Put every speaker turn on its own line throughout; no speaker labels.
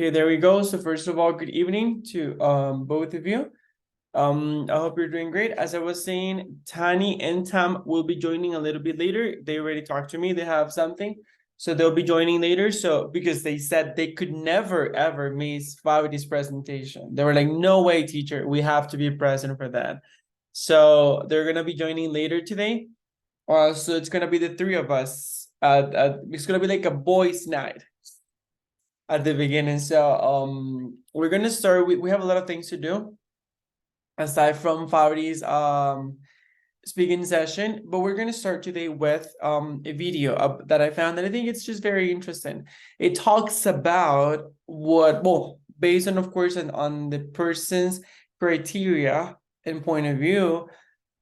Okay, there we go. So first of all, good evening to both of you. I hope you're doing great. As I was saying, Tani and Tam will be joining a little bit later. They already talked to me. They have something. So they'll be joining later. So because they said they could never ever miss Favi's presentation. They were like, no way, teacher. We have to be present for that. So they're gonna be joining later today. So it's gonna be the three of us. It's gonna be like a boys' night at the beginning. So we're gonna start. We have a lot of things to do aside from Fabri's speaking session, but we're gonna start today with a video that I found, and I think it's just very interesting. It talks about what, well, based on, of course, on the person's criteria and point of view,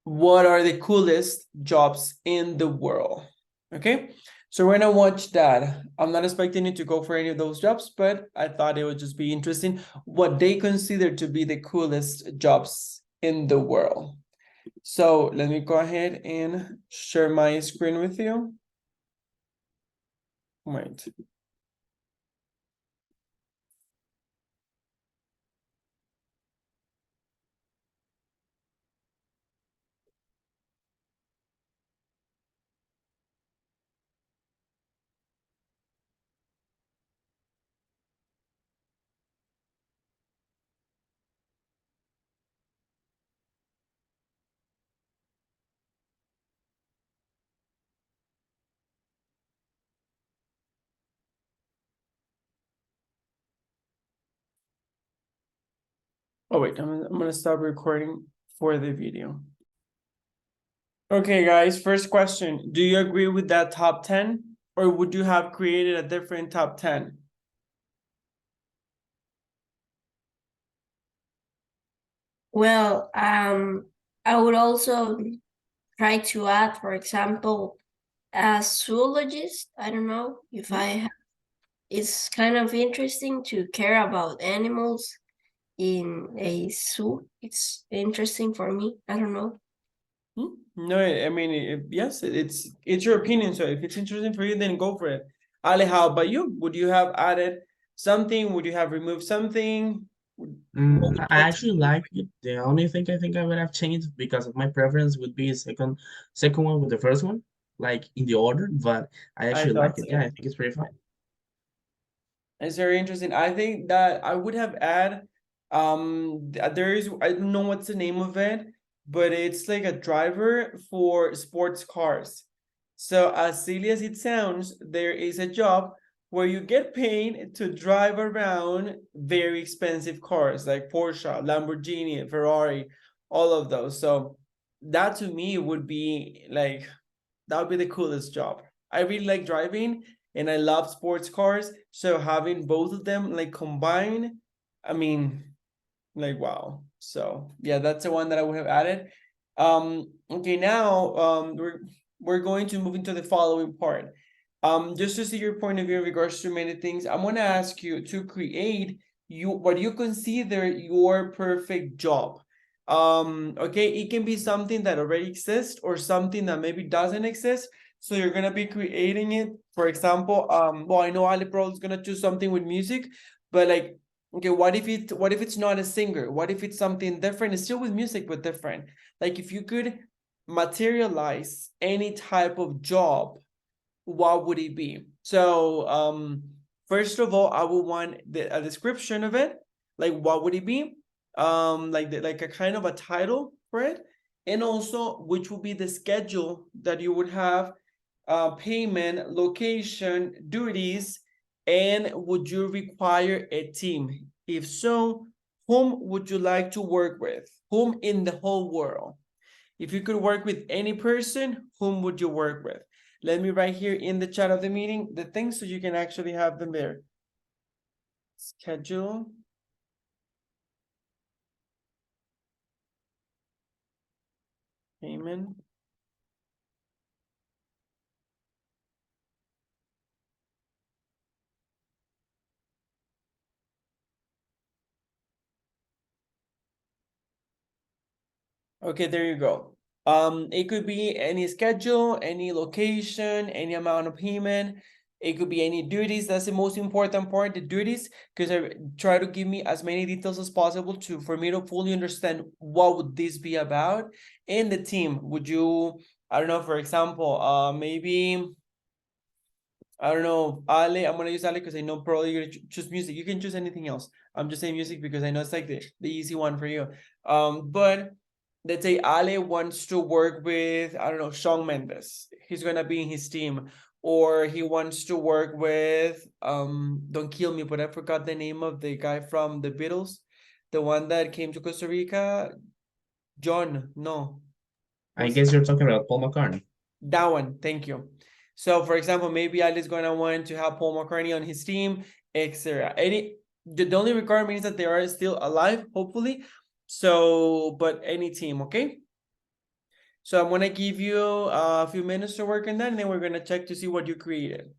what are the coolest jobs in the world. Okay, so we're gonna watch that. I'm not expecting you to go for any of those jobs, but I thought it would just be interesting what they consider to be the coolest jobs in the world. So let me go ahead and share my screen with you. Wait. Oh wait, I'm gonna stop recording for the video. Okay, guys, first question. Do you agree with that top 10? Or would you have created a different top 10?
Well, I would also try to add, for example, a zoologist. I don't know if it's kind of interesting to care about animals in a zoo. It's interesting for me. I don't know.
No, I mean, yes, it's your opinion. So if it's interesting for you, then go for it. Ali, how about you? Would you have added something? Would you have removed something? What would
I
you
actually like it. The only thing I think I would have changed because of my preference would be second one with the first one, like in the order. But I
I
actually like
thought
it. Yeah,
so.
I think it's pretty fun.
It's very interesting. I think that I would have add there is, I don't know what's the name of it, but it's like a driver for sports cars. So as silly as it sounds, there is a job where you get paid to drive around very expensive cars like Porsche, Lamborghini, Ferrari, all of those. So that to me would be like, that would be the coolest job. I really like driving and I love sports cars. So having both of them like combined, I mean, like wow. So yeah, that's the one that I would have added. Okay, now we're going to move into the following part. Just to see your point of view in regards to many things, I'm gonna ask you to create what you consider your perfect job. Okay, it can be something that already exists or something that maybe doesn't exist. So you're gonna be creating it. For example, well, I know Ali Pro is gonna choose something with music, but like, okay, what if it's not a singer? What if it's something different? It's still with music, but different. Like if you could materialize any type of job, what would it be? So first of all, I would want a description of it. Like what would it be? Like a kind of a title for it, and also which would be the schedule that you would have, payment, location, duties, and would you require a team? If so, whom would you like to work with? Whom in the whole world? If you could work with any person, whom would you work with? Let me write here in the chat of the meeting the things so you can actually have them there. Schedule. Payment. Okay, there you go. It could be any schedule, any location, any amount of payment. It could be any duties. That's the most important part, the duties, because I try to give me as many details as possible for me to fully understand what would this be about. And the team, would you, I don't know, for example, maybe, I don't know, Ale, I'm gonna use Ale because I know probably you're gonna choose music. You can choose anything else. I'm just saying music because I know it's like the easy one for you. But let's say Ale wants to work with, I don't know, Shawn Mendes. He's gonna be in his team. Or he wants to work with, don't kill me, but I forgot the name of the guy from the Beatles. The one that came to Costa Rica. John, no.
I
What's
guess you're talking about Paul McCartney.
that one? Thank you. So, for example, maybe Ali's gonna want to have Paul McCartney on his team, etc. The only requirement is that they are still alive, hopefully. So, but any team, okay? So I'm gonna give you a few minutes to work on that, and then we're gonna check to see what you created.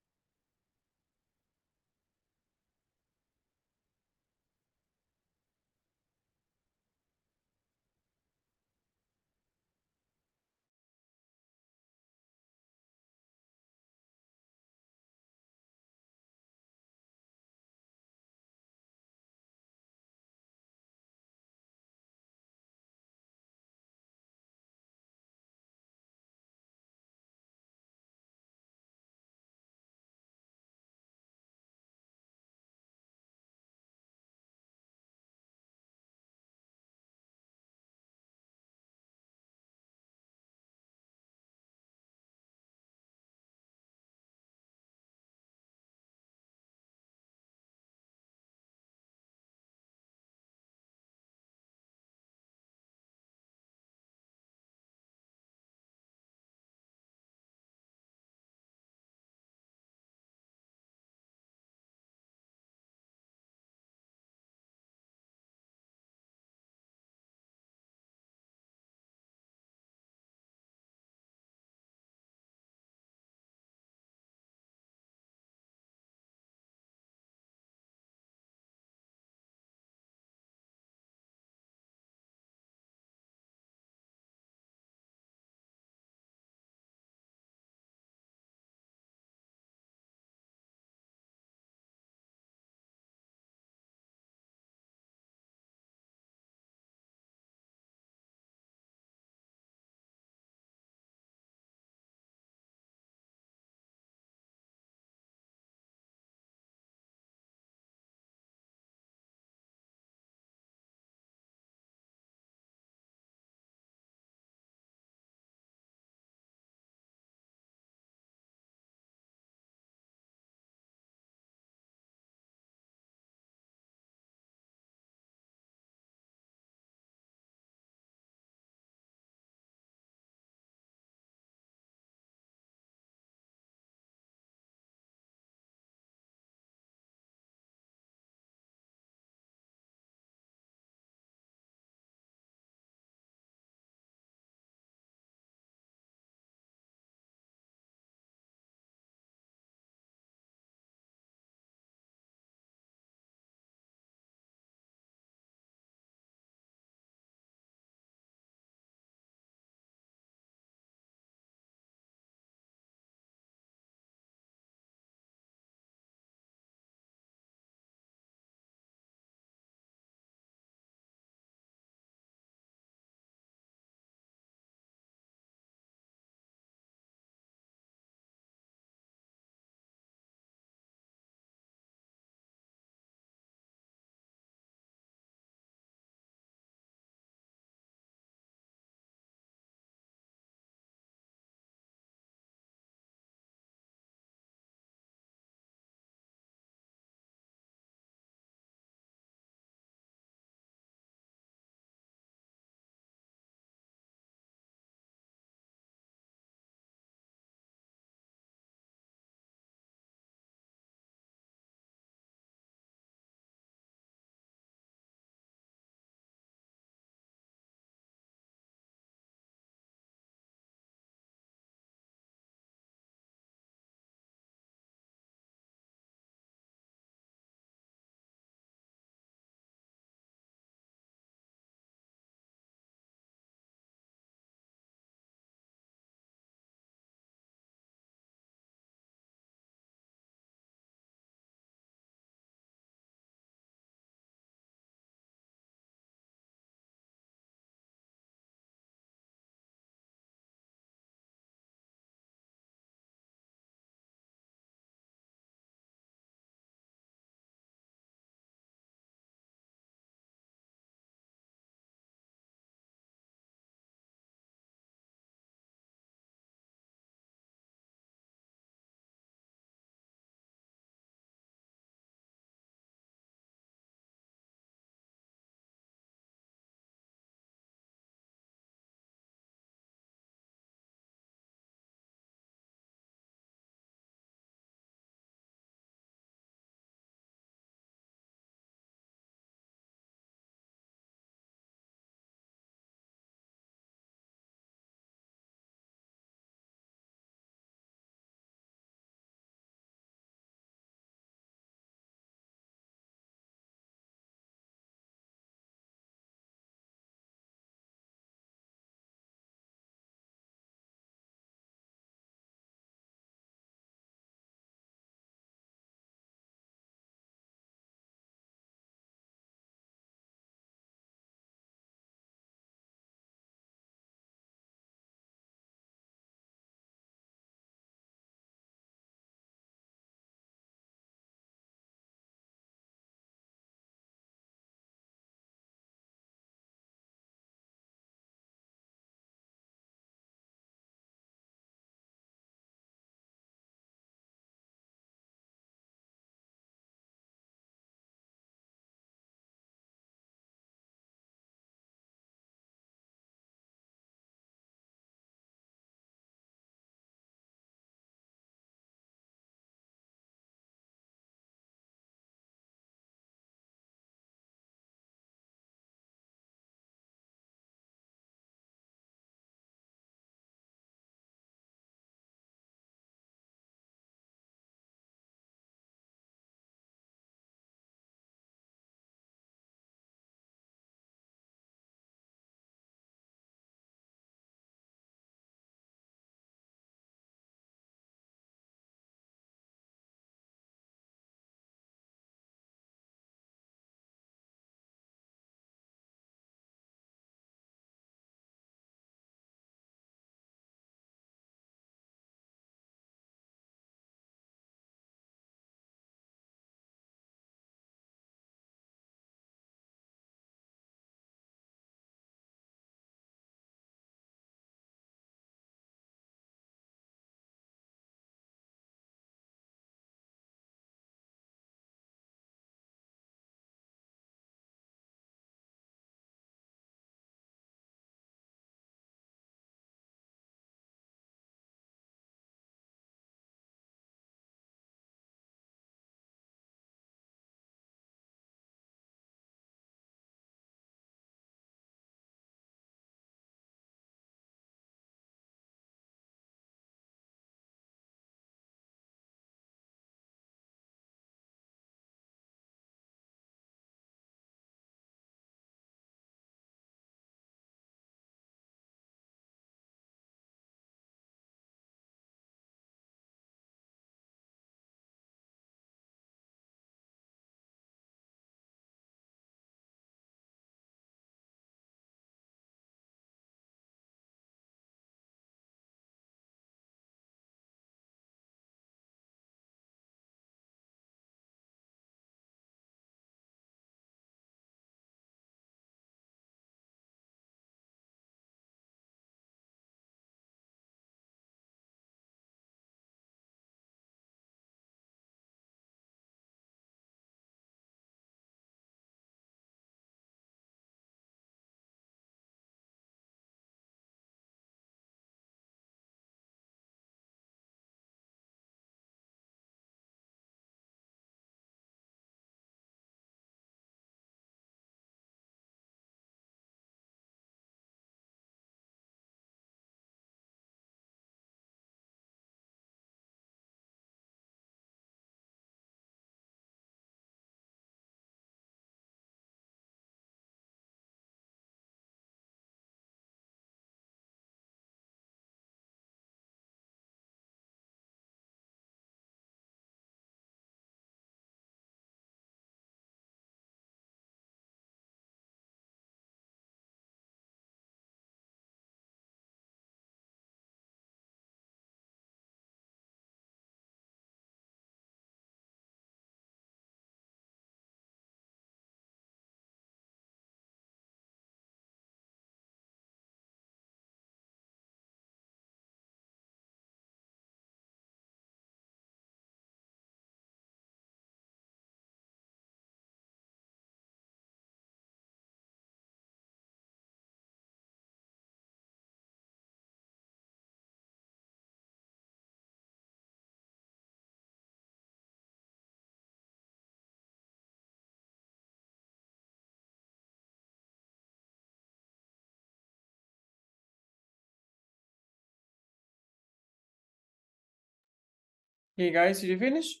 Okay, guys, did you finish?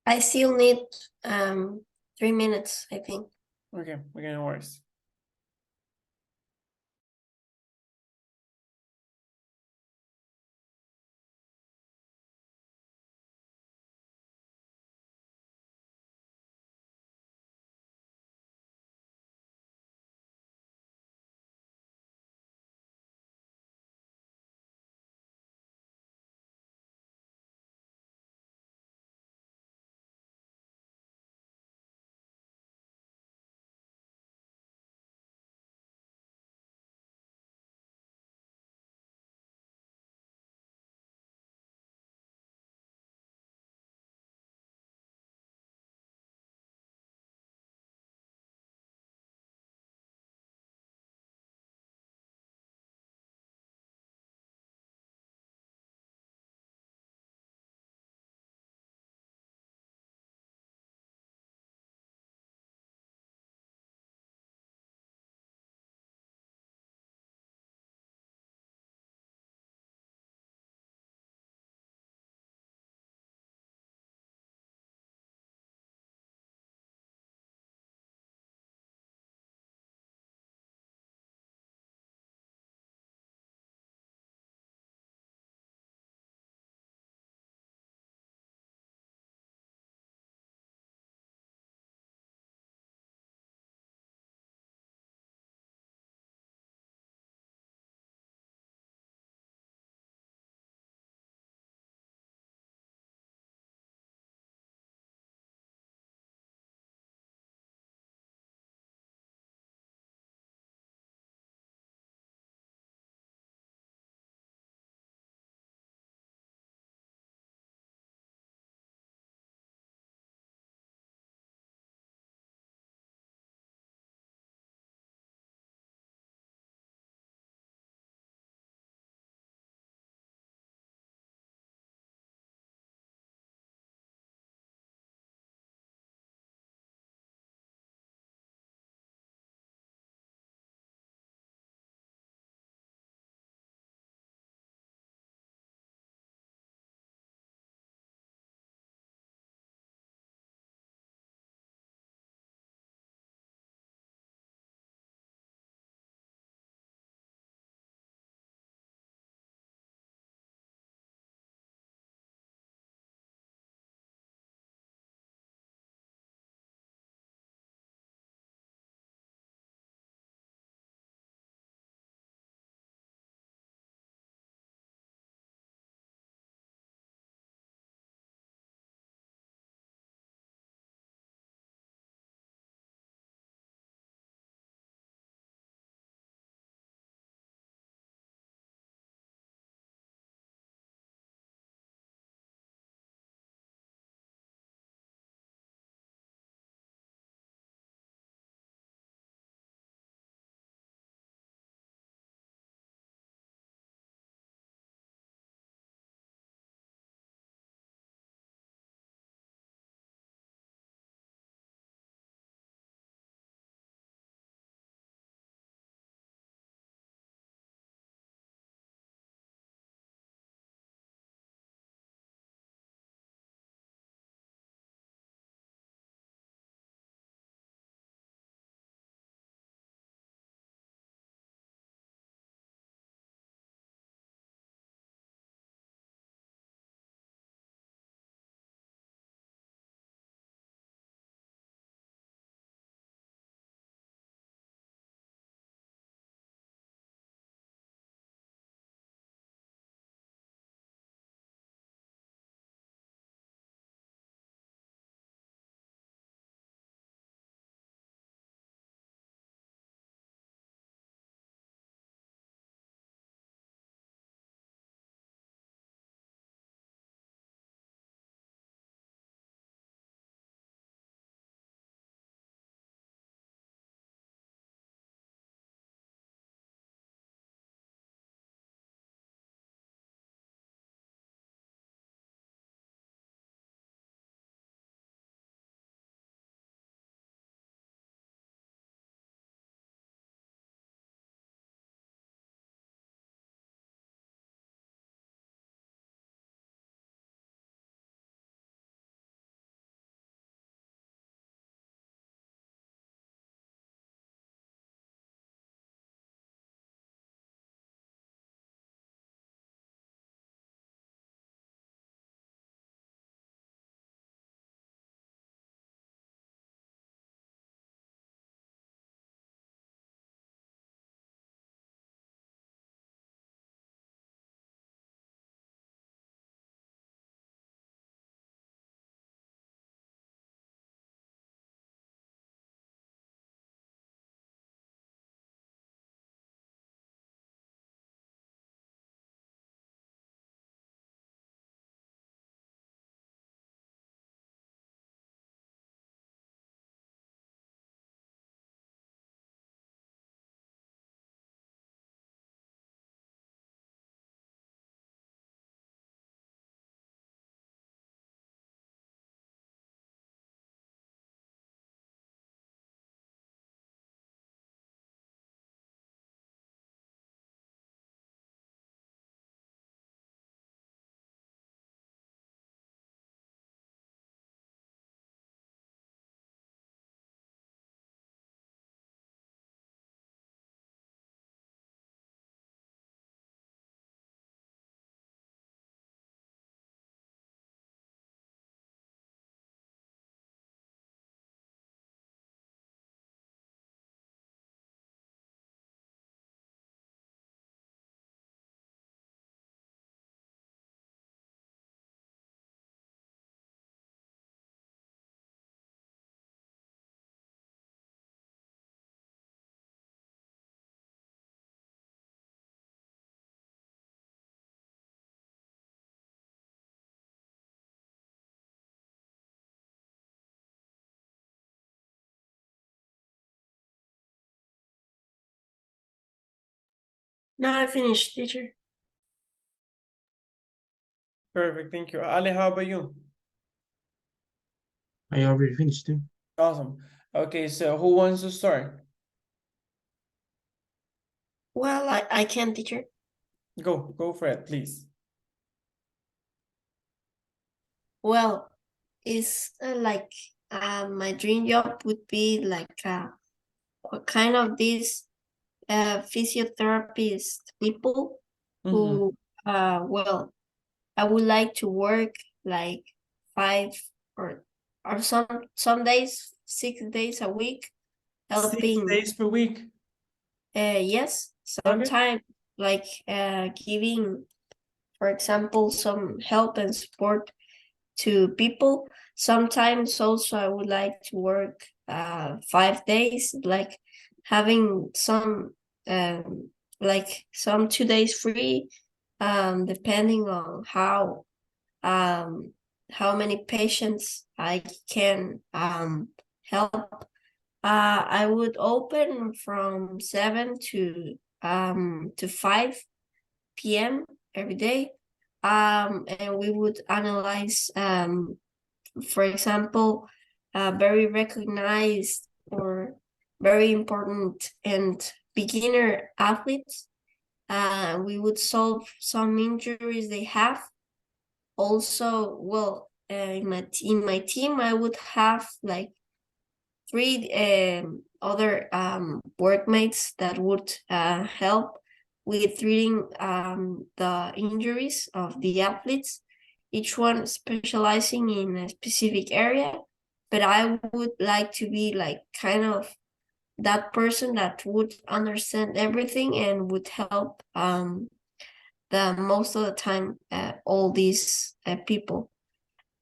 I still need 3 minutes, I think.
Okay, no worries.
No, I finished, teacher.
Perfect, thank you. Ale, how about you?
I already finished too.
Awesome. Okay, so who wants to start?
Well, I can, teacher.
Go for it, please.
Well, it's like my dream job would be like what kind of these physiotherapist people who well, I would like to work like 5 or some days 6 days a week
Six
helping.
days per week.
Yes,
Okay.
sometimes like giving, for example, some help and support to people. Sometimes also I would like to work 5 days, like having some like some 2 days free, depending on how many patients I can help. I would open from 7 to 5 p.m. every day. And we would analyze, for example, very recognized or very important and beginner athletes. We would solve some injuries they have. Also, well, in my team, I would have like 3 other workmates that would help with treating the injuries of the athletes, each one specializing in a specific area. But I would like to be like kind of that person that would understand everything and would help the most of the time all these people.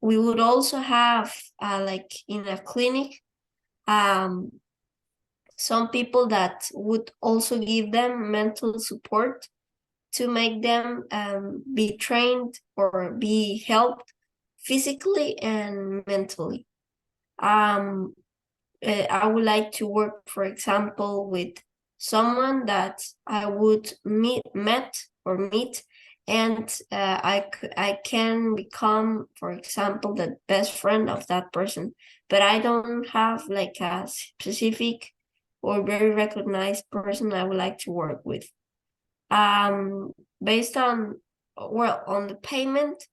We would also have like in a clinic um some people that would also give them mental support to make them be trained or be helped physically and mentally. Um, I would like to work, for example, with someone that I would meet, and I can become, for example, the best friend of that person. But I don't have like a specific or very recognized person I would like to work with. Based on on the payment,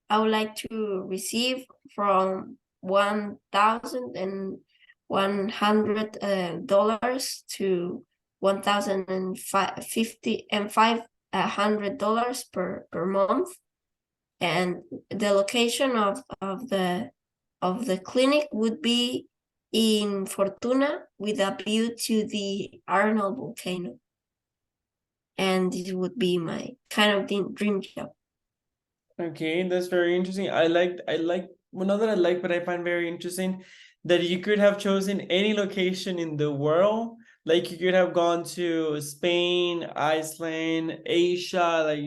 I would like to receive from $1,100 to $1,050 and $500 per month. And the location of the clinic would be in Fortuna with a view to the Arnold volcano. And this would be my kind of dream job.
Okay, that's very interesting. Well, not that I like, but I find very interesting that you could have chosen any location in the world. Like you could have gone to Spain, Iceland, Asia, like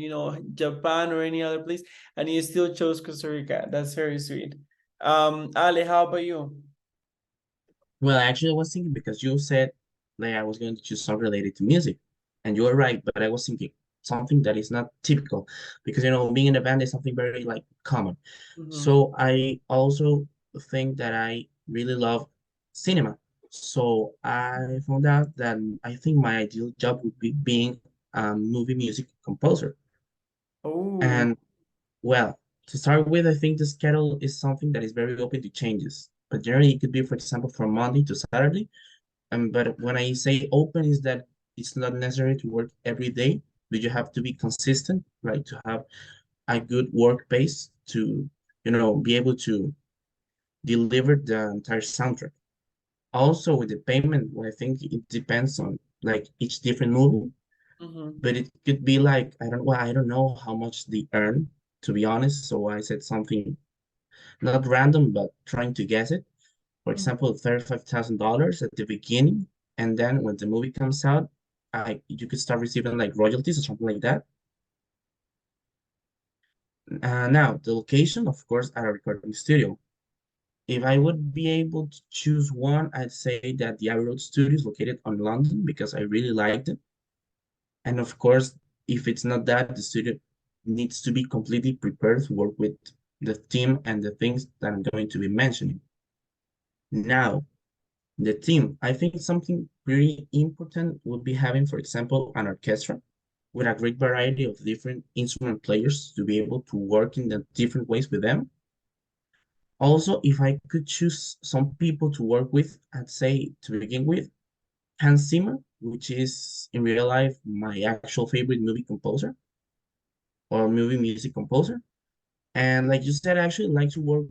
Japan or any other place, and you still chose Costa Rica. That's very sweet. Ale, how about you?
Well, actually, I was thinking because you said that I was going to choose something related to music, and you were right. But I was thinking something that is not typical, because being in a band is something very like common. So I also think that I really love cinema. So I found out that I think my ideal job would be being a movie music composer.
Oh.
And well, to start with, I think the schedule is something that is very open to changes. But generally, it could be, for example, from Monday to Saturday. But when I say open, is that it's not necessary to work every day, but you have to be consistent, right? To have a good work pace to, be able to deliver the entire soundtrack. Also, with the payment, well, I think it depends on like each different movie, but it could be like I don't know how much they earn, to be honest. So I said something not random, but trying to guess it. For example, $35,000 at the beginning, and then when the movie comes out, you could start receiving like royalties or something like that. Now, the location, of course, at a recording studio. If I would be able to choose one, I'd say that the Abbey Road Studio is located on London because I really liked it. And of course, if it's not that, the student needs to be completely prepared to work with the team and the things that I'm going to be mentioning. Now, the team, I think something pretty important would be having, for example, an orchestra with a great variety of different instrument players to be able to work in the different ways with them. Also, if I could choose some people to work with, I'd say to begin with, Hans Zimmer, which is in real life my actual favorite movie composer or movie music composer. And like you said, I actually like to work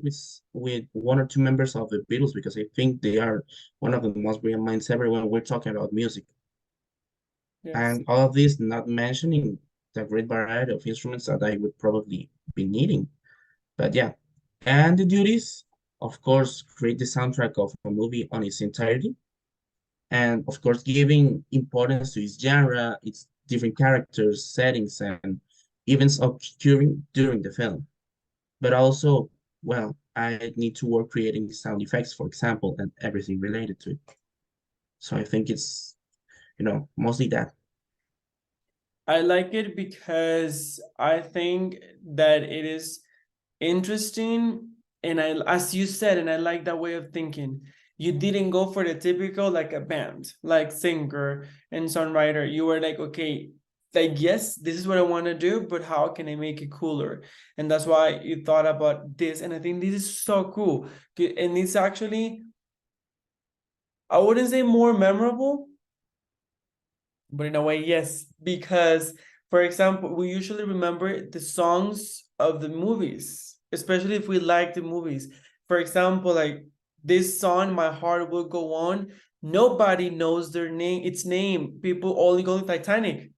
with one or two members of the Beatles because I think they are one of the most brilliant minds ever when we're talking about music.
Yes.
And all of this, not mentioning the great variety of instruments that I would probably be needing. But yeah, and the duties, of course, create the soundtrack of a movie on its entirety, and of course, giving importance to its genre, its different characters, settings, and events occurring during the film. But also, well, I need to work creating sound effects, for example, and everything related to it. So I think it's, mostly that.
I like it because I think that it is interesting, and as you said, and I like that way of thinking. You didn't go for the typical like a band, like singer and songwriter. You were like, okay, like yes, this is what I want to do, but how can I make it cooler? And that's why you thought about this, and I think this is so cool. And it's actually, I wouldn't say more memorable, but in a way, yes, because for example, we usually remember the songs of the movies, especially if we like the movies. For example, like this song, My Heart Will Go On, nobody knows their name, its name. People only go to Titanic.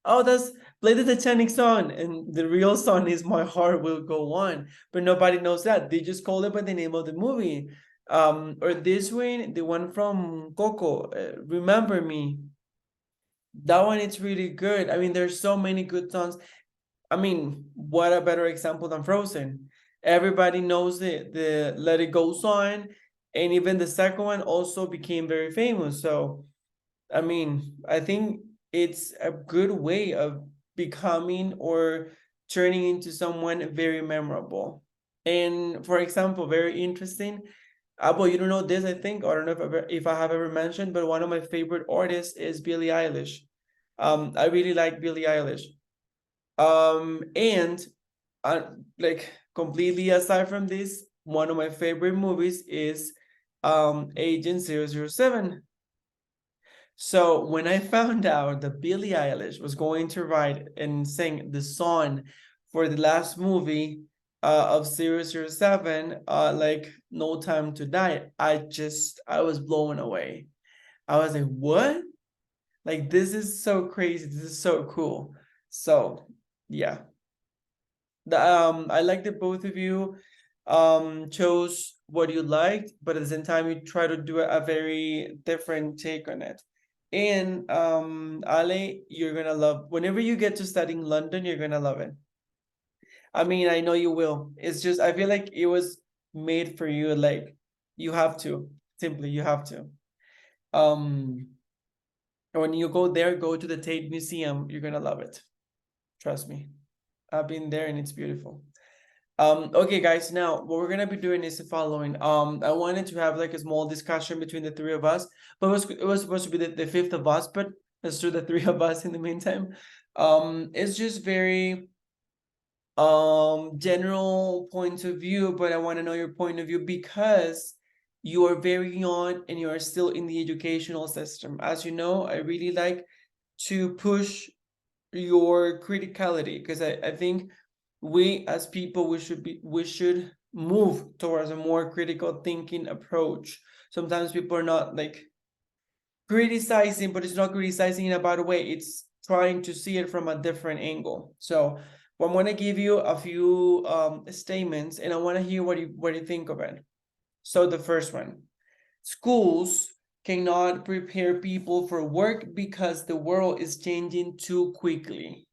Oh, that's play the Titanic song, and the real song is My Heart Will Go On, but nobody knows that. They just call it by the name of the movie. Or this one, the one from Coco, Remember Me. That one is really good. I mean, there's so many good songs. I mean, what a better example than Frozen? Everybody knows the Let It Go song, and even the second one also became very famous. So, I mean, I think it's a good way of becoming or turning into someone very memorable. And for example, very interesting. Well, you don't know this, I think. I don't know if I have ever mentioned, but one of my favorite artists is Billie Eilish. I really like Billie Eilish. And like completely aside from this, one of my favorite movies is Agent 007. So when I found out that Billie Eilish was going to write and sing the song for the last movie of 007, like No Time to Die, I was blown away. I was like, what? Like, this is so crazy. This is so cool. So, yeah. I like that both of you chose what you liked, but at the same time you try to do a very different take on it. And Ale, you're gonna love whenever you get to study in London, you're gonna love it. I mean, I know you will. It's just I feel like it was made for you, like you have to, simply you have to. Um when you go there, go to the Tate Museum, you're gonna love it. Trust me. I've been there and it's beautiful. Okay, guys, now what we're gonna be doing is the following. I wanted to have like a small discussion between the three of us, but it was supposed to be the fifth of us, but let's do the three of us in the meantime. It's just very general point of view, but I want to know your point of view because you are very young and you are still in the educational system. As you know, I really like to push your criticality because I think we as people we should move towards a more critical thinking approach. Sometimes people are not like criticizing, but it's not criticizing in a bad way. It's trying to see it from a different angle. So I'm going to give you a few statements and I want to hear what you think of it. So the first one, schools cannot prepare people for work because the world is changing too quickly.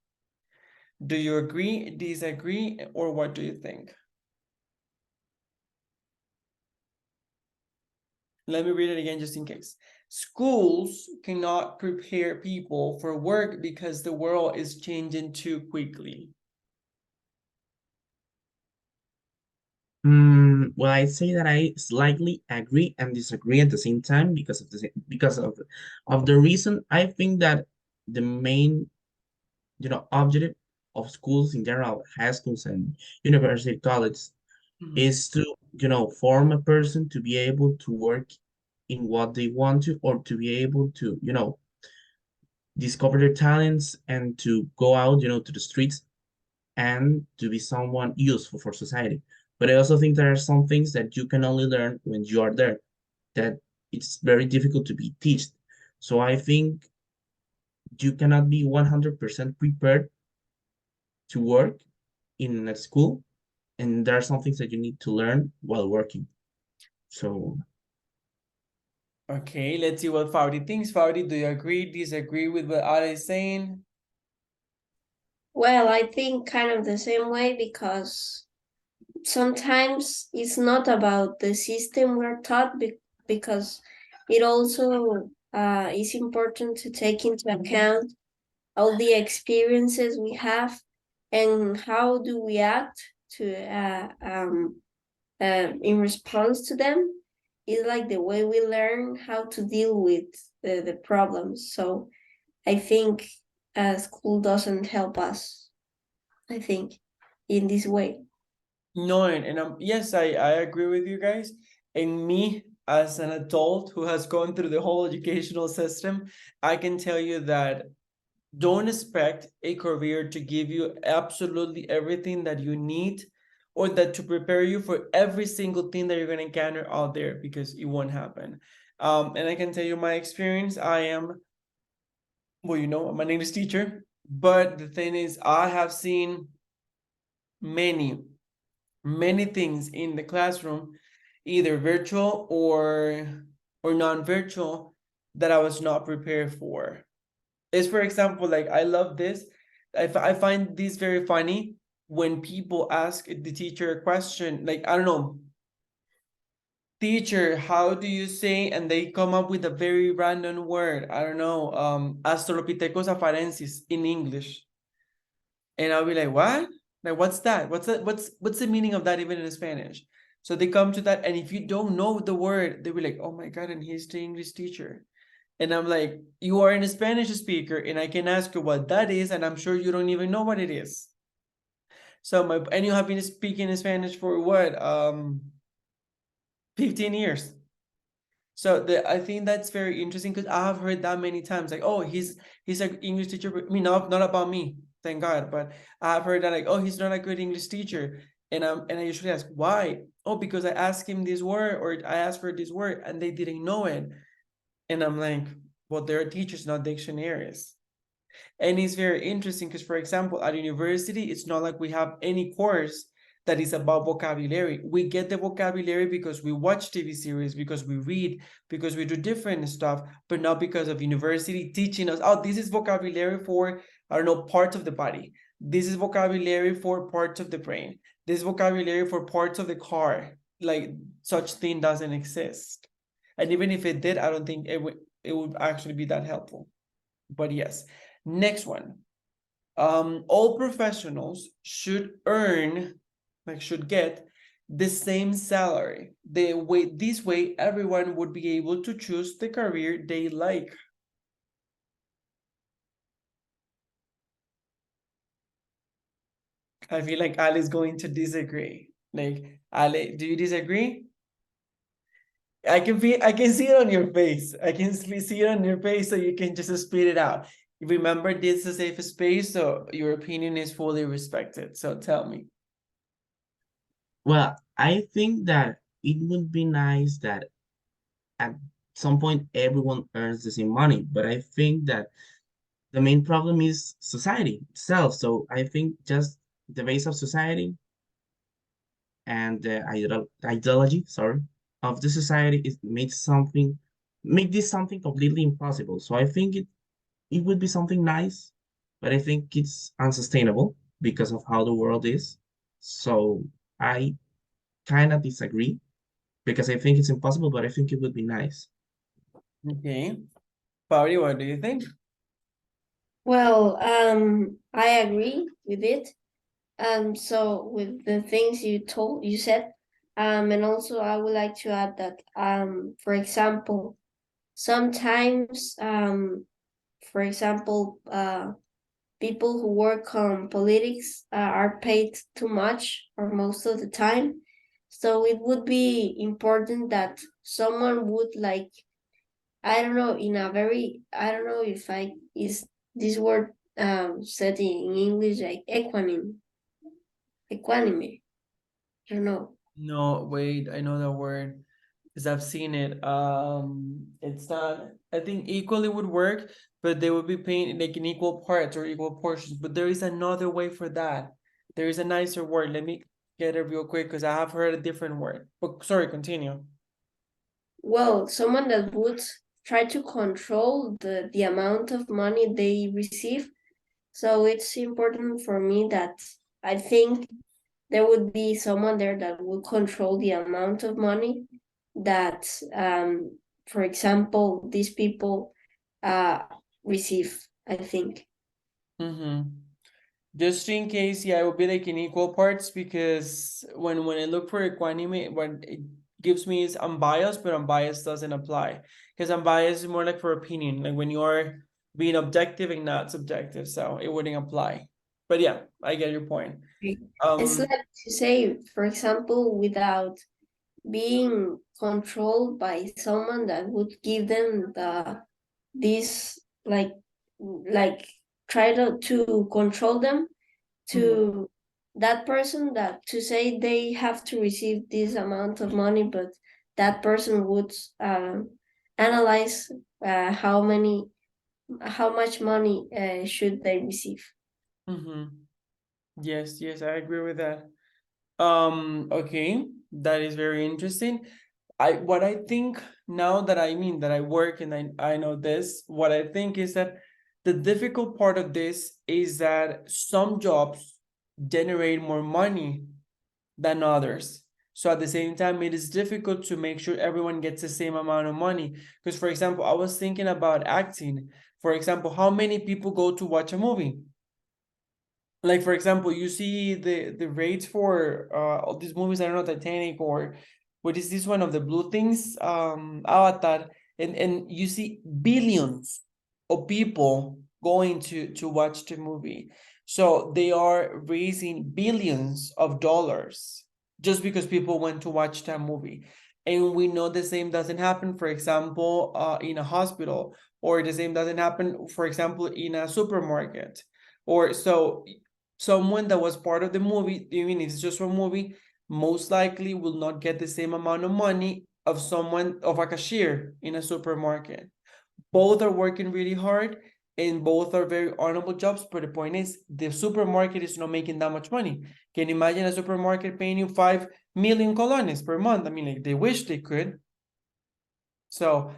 Do you agree, disagree, or what do you think? Let me read it again just in case. Schools cannot prepare people for work because the world is changing too quickly.
Well, I'd say that I slightly agree and disagree at the same time because of the reason I think that the main objective of schools in general, high schools and university colleges, is to form a person to be able to work in what they want to, or to be able to discover their talents and to go out to the streets and to be someone useful for society. But I also think there are some things that you can only learn when you are there, that it's very difficult to be taught. So I think you cannot be 100% prepared to work in a school, and there are some things that you need to learn while working. So
Okay, let's see what Faudi thinks. Faudi, do you agree, disagree with what Ale is saying?
Well, I think kind of the same way because sometimes it's not about the system we're taught because it also is important to take into account all the experiences we have and how do we act to in response to them. It's like the way we learn how to deal with the problems. So I think school doesn't help us, I think, in this way.
No, and yes, I agree with you guys. And me, as an adult who has gone through the whole educational system, I can tell you that don't expect a career to give you absolutely everything that you need, or that to prepare you for every single thing that you're going to encounter out there, because it won't happen. And I can tell you my experience. I am, well, I'm an English teacher, but the thing is, I have seen many, many things in the classroom, either virtual or non-virtual, that I was not prepared for. Is, for example, like, I love this. I find this very funny when people ask the teacher a question, like, I don't know, teacher, how do you say, and they come up with a very random word, I don't know, Australopithecus afarensis in English. And I'll be like, what? Like, what's that? What's that? What's the meaning of that even in Spanish? So they come to that, and if you don't know the word, they'll be like, oh my God, and he's the English teacher. And I'm like, you are a Spanish speaker, and I can ask you what that is, and I'm sure you don't even know what it is. So and you have been speaking Spanish for what? 15 years. So I think that's very interesting, because I have heard that many times, like, oh, he's an English teacher. I mean, not about me, thank God, but I've heard that, like, oh, he's not a good English teacher. And I usually ask, why? Oh, because I asked him this word, or I asked for this word, and they didn't know it. And I'm like, well, they're teachers, not dictionaries. And it's very interesting because, for example, at university, it's not like we have any course that is about vocabulary. We get the vocabulary because we watch TV series, because we read, because we do different stuff, but not because of university teaching us, oh, this is vocabulary for, I don't know, parts of the body. This is vocabulary for parts of the brain. This vocabulary for parts of the car. Like, such thing doesn't exist. And even if it did, I don't think it would actually be that helpful. But yes. Next one. All professionals should get the same salary. This way, everyone would be able to choose the career they like. I feel like Ale is going to disagree. Like, Ale, do you disagree? I can see it on your face. I can see it on your face, so you can just spit it out. Remember, this is a safe space, so your opinion is fully respected. So tell me.
well, I think that it would be nice that at some point everyone earns the same money, but I think that the main problem is society itself. So I think just the base of society and the ideology, sorry, of the society is make this something completely impossible. So I think it would be something nice, but I think it's unsustainable because of how the world is. So I kind of disagree because I think it's impossible, but I think it would be nice.
Okay. Pauli, what do you think?
Well, I agree with it. So with the things you said, and also I would like to add that, for example, sometimes, for example, people who work on politics are paid too much or most of the time. So it would be important that someone would like, I don't know, in a very, I don't know if I is this word said in English like equanime. I don't know.
No, wait, I know that word because I've seen it. It's not, I think equally would work, but they would be paying like in equal parts or equal portions. But there is another way for that. There is a nicer word. Let me get it real quick because I have heard a different word. But sorry, continue.
Well, someone that would try to control the amount of money they receive. So it's important for me that I think there would be someone there that would control the amount of money that, for example, these people uh, receive, I think.
Mm-hmm. Just in case, yeah, it would be like in equal parts because when I look for equanimity, what it gives me is unbiased, but unbiased doesn't apply because unbiased is more like for opinion, like when you are being objective and not subjective, so it wouldn't apply. But yeah, I get your point.
It's
Um,
like to say, for example, without being controlled by someone that would give them this like try to control them
mhm,
to that person that to say they have to receive this amount of money, but that person would analyze how much money should they receive.
mhm. Yes, yes, I agree with that. Okay, that is very interesting. What I think now that I mean that I work and I know this, what I think is that the difficult part of this is that some jobs generate more money than others. So at the same time, it is difficult to make sure everyone gets the same amount of money. Because for example, I was thinking about acting. For example, how many people go to watch a movie? Like for example, you see the rates for all these movies, I don't know, Titanic or what is this one of the blue things, Avatar, and you see billions of people going to watch the movie. So they are raising billions of dollars just because people went to watch that movie. And we know the same doesn't happen, for example, in a hospital, or the same doesn't happen, for example, in a supermarket. Or so someone that was part of the movie, even if it's just a movie, most likely will not get the same amount of money of someone of a cashier in a supermarket. Both are working really hard and both are very honorable jobs, but the point is the supermarket is not making that much money. Can you imagine a supermarket paying you 5 million colones per month? I mean, like they wish they could. So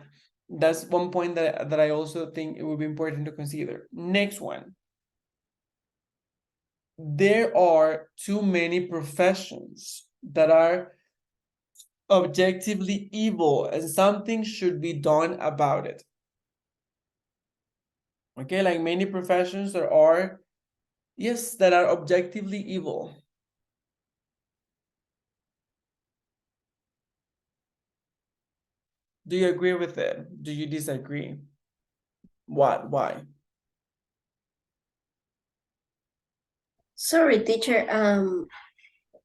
that's one point that I also think it would be important to consider. Next one. There are too many professions that are objectively evil and something should be done about it. Okay, like many professions there are, yes, that are objectively evil. Do you agree with it? Do you disagree? What? Why?
Sorry, teacher.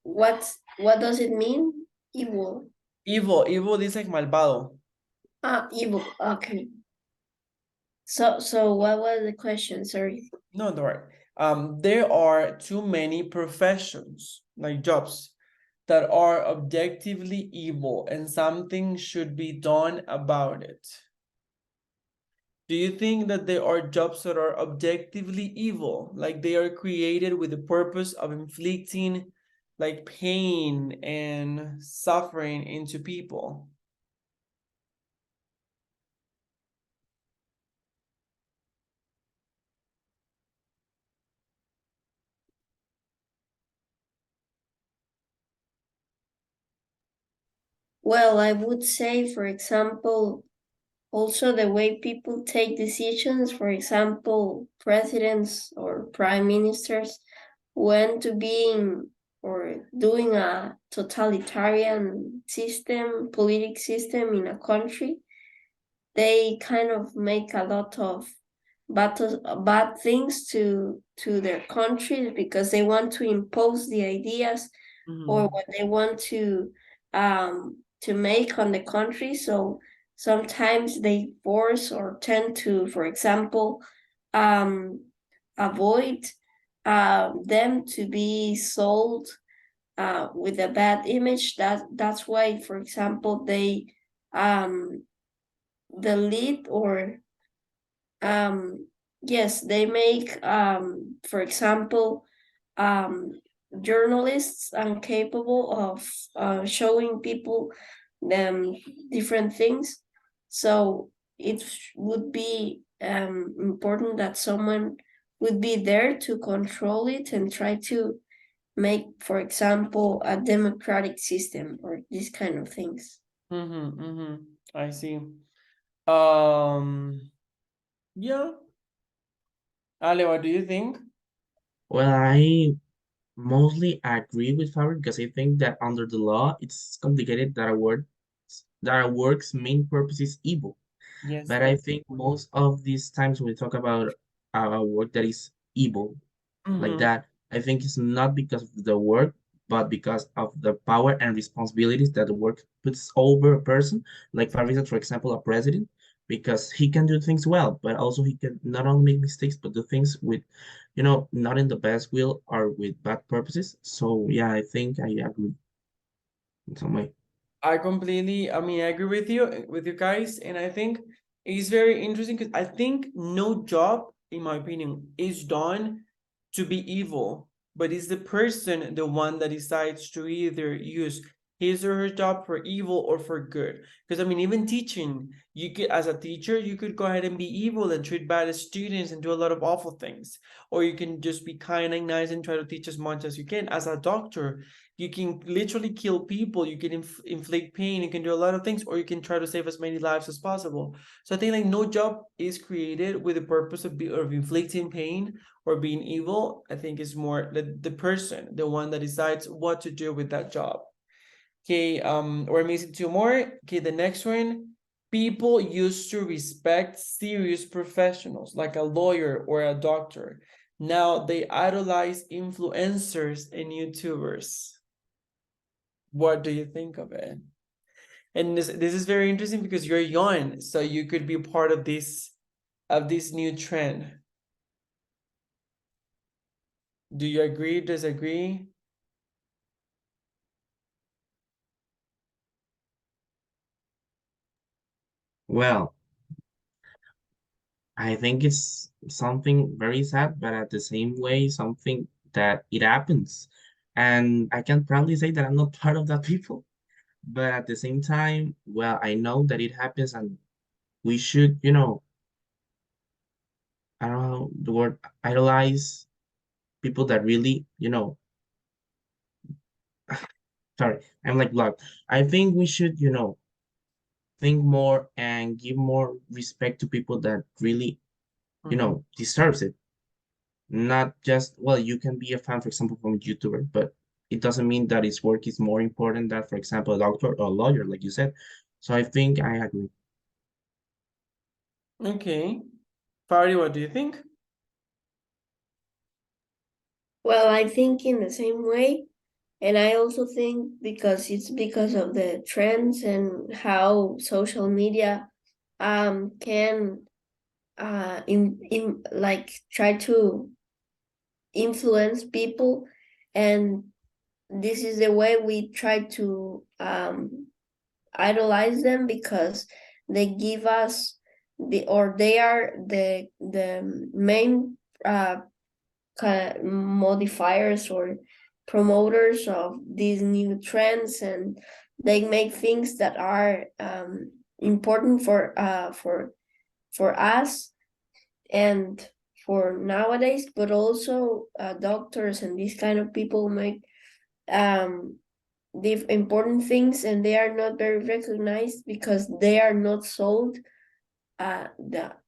What does it mean? Evil.
Evil is like malvado.
Evil. Okay. So what was the question? Sorry.
No, don't worry. There are too many professions, like jobs, that are objectively evil and something should be done about it. Do you think that there are jobs that are objectively evil, like they are created with the purpose of inflicting like pain and suffering into people?
Well, I would say, for example, also the way people take decisions, for example, presidents or prime ministers, when to being or doing a totalitarian system, politic system in a country, they kind of make a lot of bad, bad things to their countries because they want to impose the ideas or what they want to make on the country. So sometimes they force or tend to, for example, avoid them to be sold with a bad image. That's why, for example, they the lead or yes, they make for example journalists incapable of showing people them different things. So it would be important that someone would be there to control it and try to make, for example, a democratic system or these kind of things.
I see. Yeah. Ale, what do you think?
Well, I mostly agree with Fabric because I think that under the law, it's complicated that a work's main purpose is evil.
Yes,
But I think most of these times when we talk about a work that is evil, like that, I think it's not because of the work, but because of the power and responsibilities that the work puts over a person. Like for instance, for example, a president, because he can do things well, but also he can not only make mistakes, but do things with, not in the best will or with bad purposes. So yeah, I think I agree in some way.
I mean, I agree with you guys, and I think it's very interesting because I think no job, in my opinion, is done to be evil, but is the person the one that decides to either use his or her job for evil or for good. Because I mean, even teaching, you could, as a teacher, you could go ahead and be evil and treat bad students and do a lot of awful things, or you can just be kind and nice and try to teach as much as you can. As a doctor, you can literally kill people, you can inflict pain, you can do a lot of things, or you can try to save as many lives as possible. So I think like no job is created with the purpose of inflicting pain or being evil. I think it's more the person, the one that decides what to do with that job. Okay, we're missing two more. Okay, the next one. People used to respect serious professionals like a lawyer or a doctor. Now they idolize influencers and YouTubers. What do you think of it? And this is very interesting because you're young, so you could be part of this new trend. Do you agree, disagree?
Well, I think it's something very sad, but at the same way, something that it happens. And I can proudly say that I'm not part of that people. But at the same time, well, I know that it happens and we should, I don't know the word idolize people that really, sorry, I'm like blocked. I think we should, think more and give more respect to people that really, deserves it. Not just, well, you can be a fan, for example, from a YouTuber, but it doesn't mean that his work is more important than, for example, a doctor or a lawyer, like you said. So I think I agree.
Okay. Fari, what do you think?
Well, I think in the same way. And I also think because it's because of the trends and how social media can in like try to influence people, and this is the way we try to idolize them because they give us they are the main modifiers or promoters of these new trends, and they make things that are important for us and for nowadays, but also doctors and these kind of people make the important things, and they are not very recognized because they are not sold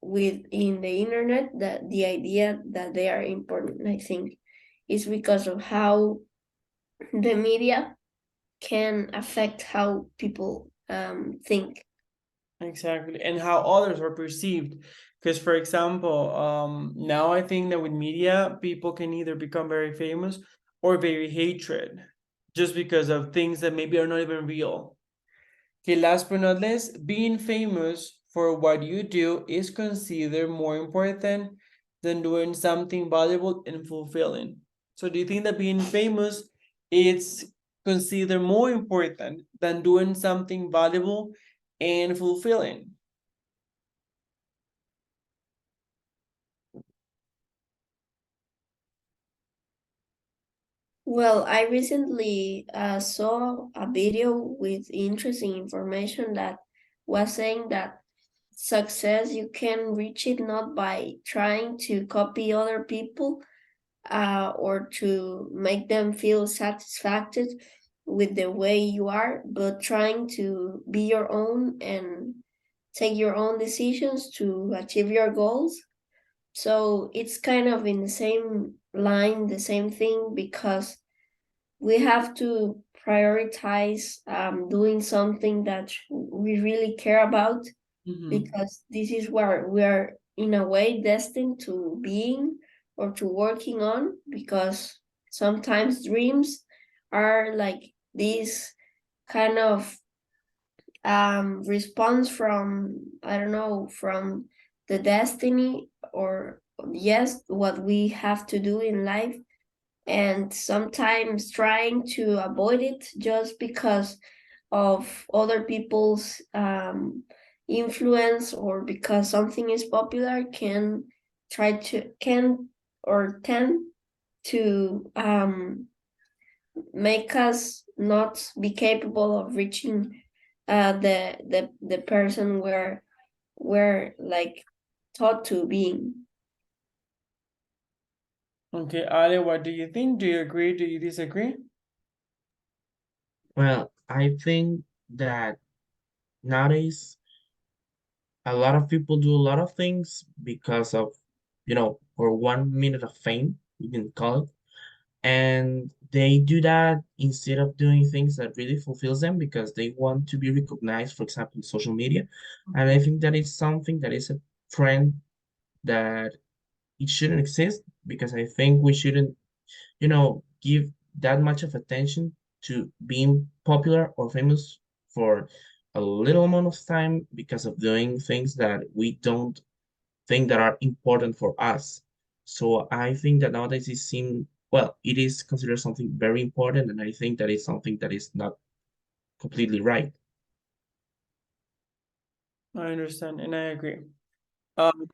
within the internet, that the idea that they are important, I think, is because of how the media can affect how people think.
Exactly, and how others are perceived. Because, for example, now I think that with media, people can either become very famous or very hatred, just because of things that maybe are not even real. Okay, last but not least, being famous for what you do is considered more important than doing something valuable and fulfilling. So do you think that being famous is considered more important than doing something valuable and fulfilling?
Well, I recently saw a video with interesting information that was saying that success, you can reach it not by trying to copy other people or to make them feel satisfied with the way you are, but trying to be your own and take your own decisions to achieve your goals. So it's kind of in the same line, the same thing, because we have to prioritize doing something that we really care about, because this is where we are in a way destined to being or to working on, because sometimes dreams are like this kind of response from, I don't know, from the destiny, or yes, what we have to do in life, and sometimes trying to avoid it just because of other people's influence, or because something is popular, can or tend to make us not be capable of reaching the person we're like taught to being.
Okay, Ale, what do you think? Do you agree? Do you disagree?
Well, I think that nowadays a lot of people do a lot of things because of, for 1 minute of fame, you can call it. And they do that instead of doing things that really fulfills them because they want to be recognized, for example, in social media. And I think that is something that is a trend that it shouldn't exist, because I think we shouldn't, give that much of attention to being popular or famous for a little amount of time because of doing things that we don't think that are important for us. So I think that nowadays it is considered something very important, and I think that is something that is not completely right.
I understand and I agree. Um,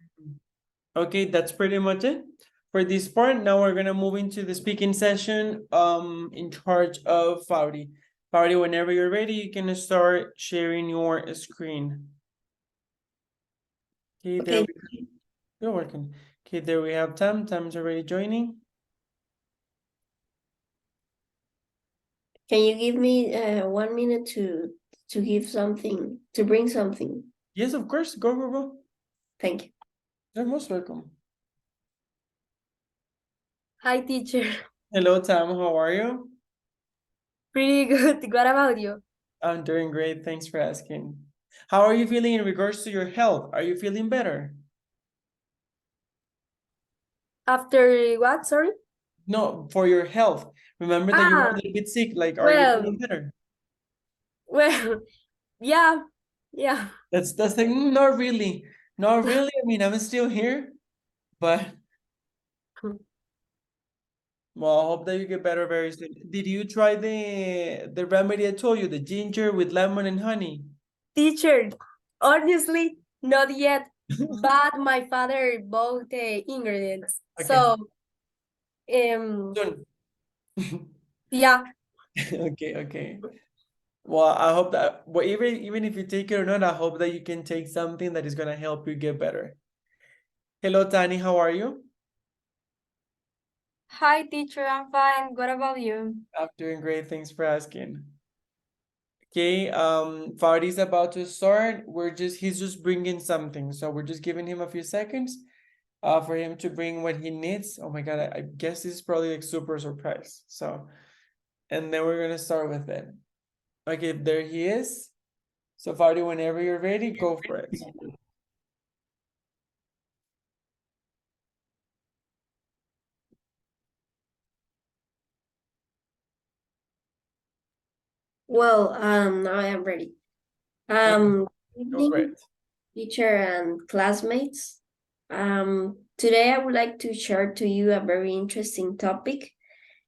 okay, that's pretty much it for this part. Now we're gonna move into the speaking session. In charge of Faudi. Faudi, whenever you're ready, you can start sharing your screen. Okay,
Okay,
you're working. Okay, there we have Tam. Tam's already joining.
can you give me 1 minute to give something, to bring something?
Yes, of course. Go, go, go.
Thank you.
You're most welcome.
Hi, teacher.
Hello, Tam. How are you?
Pretty good. What about you?
I'm doing great. Thanks for asking. How are you feeling in regards to your health? Are you feeling better?
After what? Sorry?
No, for your health. Remember that you were a
Ah,
little bit sick. Like, are you
well,
feeling better?
well, yeah, yeah.
That's like not really. Not really. I mean, I'm still here, but well, I hope that you get better very soon. Did you try the remedy I told you, the ginger with lemon and honey?
Teacher, honestly, not yet, but my father bought the ingredients.
Okay,
So,
soon.
yeah,
Okay, okay. Well, I hope that well, even if you take it or not, I hope that you can take something that is gonna help you get better. Hello, Tani, how are you?
hi, teacher, I'm fine. What about you?
I'm doing great. Thanks for asking. Okay, Fari's about to start. He's just bringing something, so we're just giving him a few seconds for him to bring what he needs. Oh my God, I guess this is probably like super surprise. So, and then we're gonna start with it. Okay, there he is. So Fari, whenever you're ready, go for it.
Well, now I am ready.
Go
Evening,
for it.
teacher and classmates. Today I would like to share to you a very interesting topic,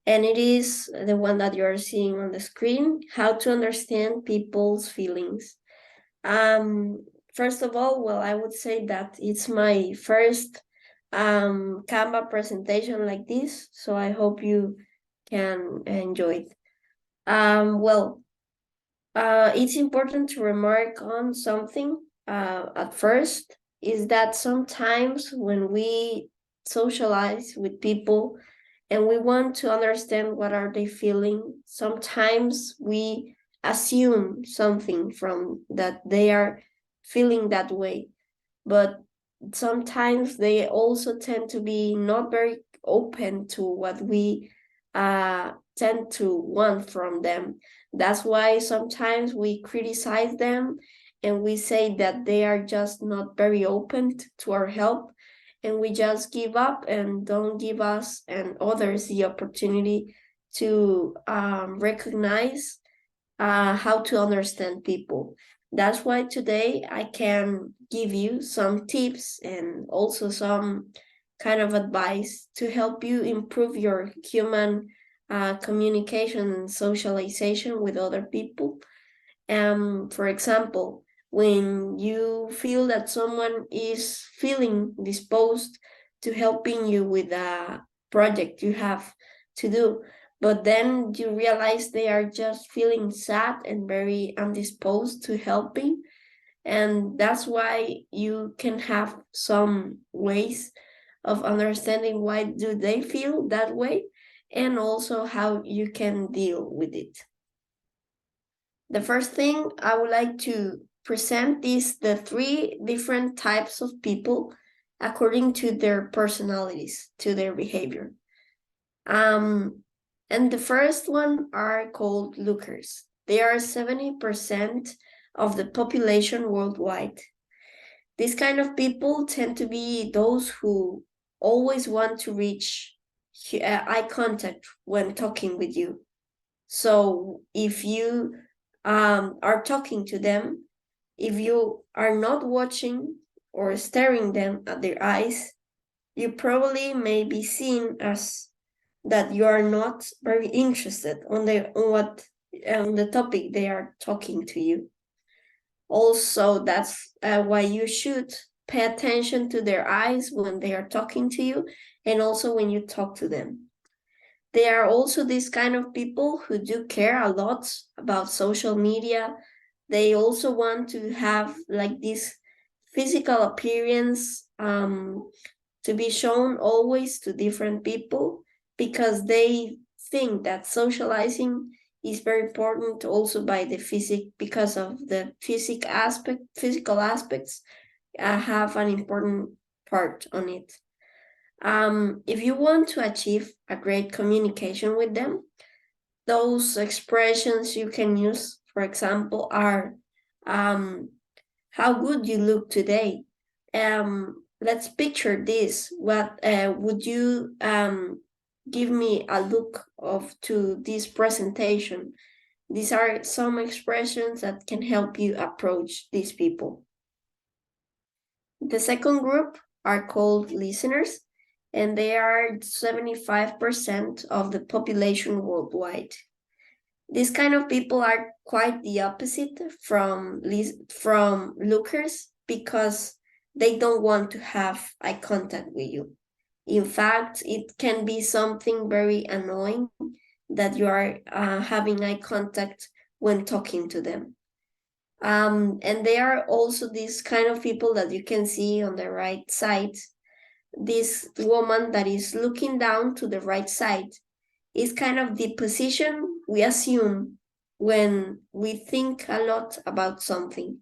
and it is the one that you are seeing on the screen, how to understand people's feelings. First of all, well, I would say that it's my first Canva presentation like this, so I hope you can enjoy it. Well, it's important to remark on something at first, is that sometimes when we socialize with people and we want to understand what are they feeling, sometimes we assume something from that they are feeling that way, but sometimes they also tend to be not very open to what we tend to want from them. That's why sometimes we criticize them and we say that they are just not very open to our help, and we just give up and don't give us and others the opportunity to recognize how to understand people. That's why today I can give you some tips and also some kind of advice to help you improve your human communication and socialization with other people. For example, when you feel that someone is feeling disposed to helping you with a project you have to do, but then you realize they are just feeling sad and very undisposed to helping, and that's why you can have some ways of understanding why do they feel that way and also how you can deal with it. The first thing I would like to present is the 3 different types of people according to their personalities, to their behavior. And the first one are called lookers. They are 70% of the population worldwide. These kind of people tend to be those who always want to reach eye contact when talking with you. So if you are talking to them, if you are not watching or staring them at their eyes, you probably may be seen as that you are not very interested on the topic they are talking to you. Also, that's why you should pay attention to their eyes when they are talking to you, and also when you talk to them. They are also these kind of people who do care a lot about social media. They also want to have like this physical appearance to be shown always to different people, because they think that socializing is very important also by the because of the physical aspects have an important part on it. If you want to achieve a great communication with them, those expressions you can use, for example, are how good you look today. Let's picture this. What would you give me a look of to this presentation? These are some expressions that can help you approach these people. The second group are called listeners, and they are 75% of the population worldwide. These kind of people are quite the opposite from lookers, because they don't want to have eye contact with you. In fact, it can be something very annoying that you are having eye contact when talking to them. And they are also these kind of people that you can see on the right side. This woman that is looking down to the right side is kind of the position we assume when we think a lot about something.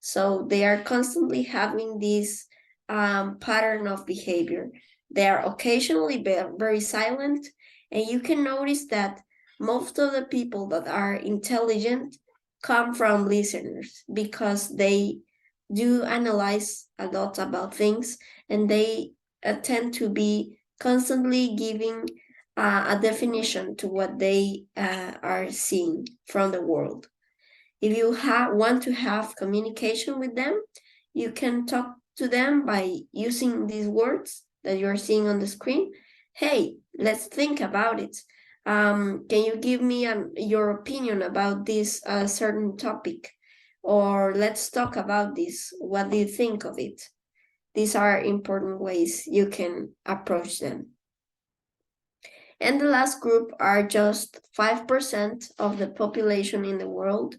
So they are constantly having this pattern of behavior. They are occasionally very silent, and you can notice that most of the people that are intelligent come from listeners because they do analyze a lot about things, and they tend to be constantly giving a definition to what they are seeing from the world. If you want to have communication with them, you can talk to them by using these words that you're seeing on the screen. Hey, let's think about it. Can you give me your opinion about this certain topic? Or let's talk about this. What do you think of it? These are important ways you can approach them. And the last group are just 5% of the population in the world.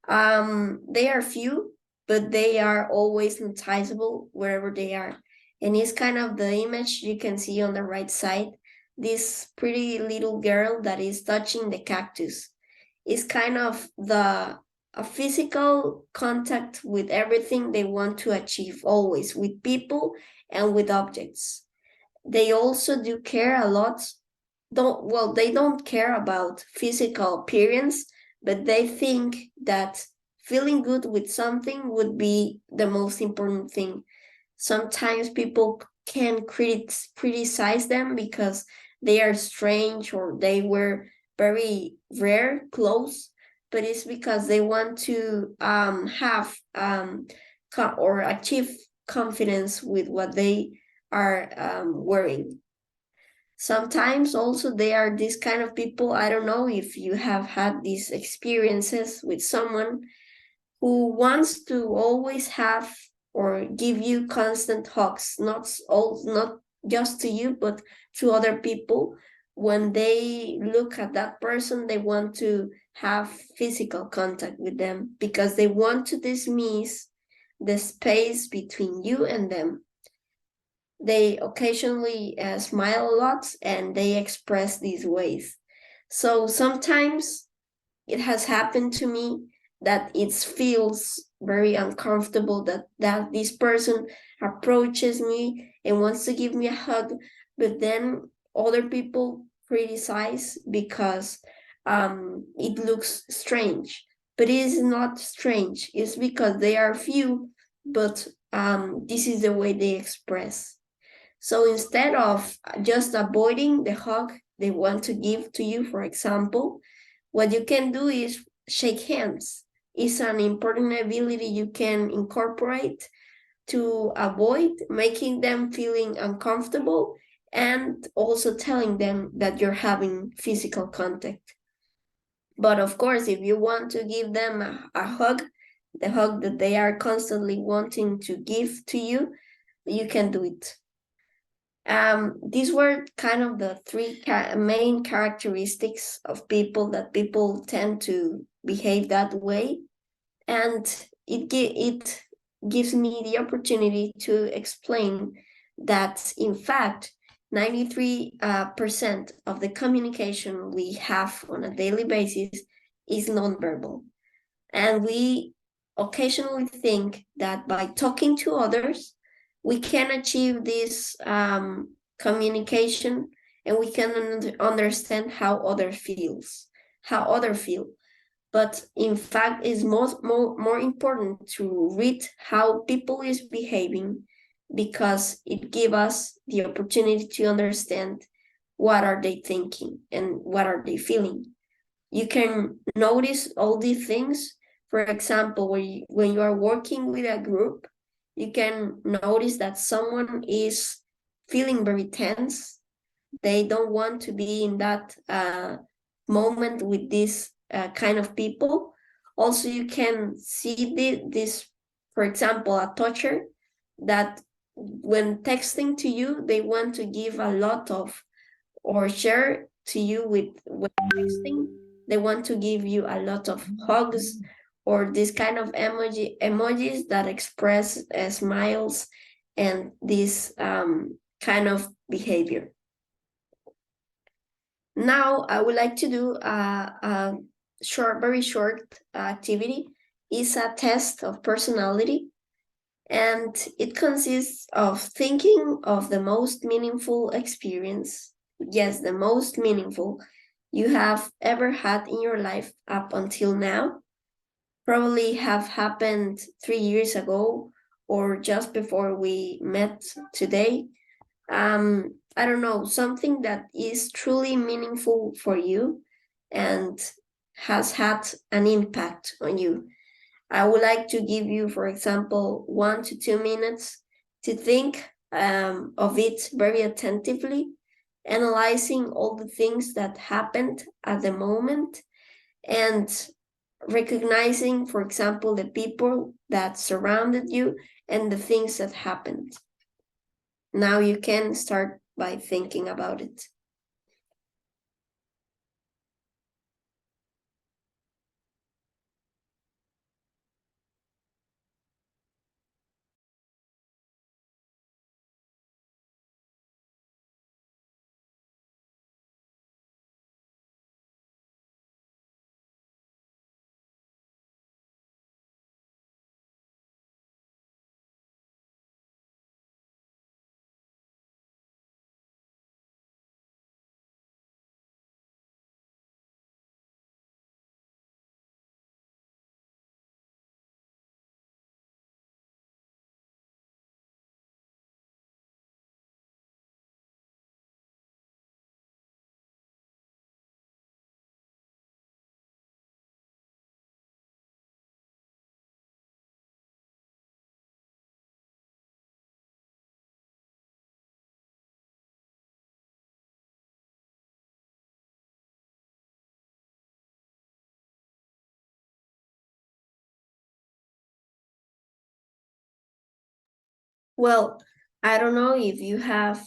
They are few, but they are always noticeable wherever they are. And it's kind of the image you can see on the right side. This pretty little girl that is touching the cactus is kind of a physical contact with everything they want to achieve, always with people and with objects. They also do care a lot. They don't care about physical appearance, but they think that feeling good with something would be the most important thing. Sometimes people can criticize them because they are strange or they wear very rare clothes, but it's because they want to have or achieve confidence with what they are wearing. Sometimes also they are this kind of people. I don't know if you have had these experiences with someone who wants to always have or give you constant hugs, not just to you, but to other people. When they look at that person, they want to have physical contact with them because they want to dismiss the space between you and them. They occasionally smile a lot and they express these ways. So sometimes it has happened to me that it feels very uncomfortable that this person approaches me and wants to give me a hug, but then other people criticize because it looks strange. But it is not strange. It's because they are few, but this is the way they express. So instead of just avoiding the hug they want to give to you, for example, what you can do is shake hands. It's an important ability you can incorporate to avoid making them feeling uncomfortable and also telling them that you're having physical contact. But of course, if you want to give them a hug, the hug that they are constantly wanting to give to you, you can do it. These were kind of the three main characteristics of people that people tend to behave that way. And it gives me the opportunity to explain that, in fact, 93% of the communication we have on a daily basis is nonverbal. And we occasionally think that by talking to others, we can achieve this communication and we can understand how others feel. But in fact, it's more important to read how people is behaving because it gives us the opportunity to understand what are they thinking and what are they feeling. You can notice all these things. For example, when you are working with a group, you can notice that someone is feeling very tense. They don't want to be in that moment with this kind of people. Also, you can see this, for example, a toucher that when texting to you, they want to give a lot of or share to you with when texting. They want to give you a lot of hugs or this kind of emojis that express smiles and this kind of behavior. Now I would like to do a very short activity. It's a test of personality, and it consists of thinking of the most meaningful experience, yes, the most meaningful you have ever had in your life up until now. Probably have happened 3 years ago or just before we met today. I don't know, something that is truly meaningful for you and has had an impact on you. I would like to give you, for example, 1 to 2 minutes to think of it very attentively, analyzing all the things that happened at the moment and recognizing, for example, the people that surrounded you and the things that happened. Now you can start by thinking about it. Well, I don't know if you have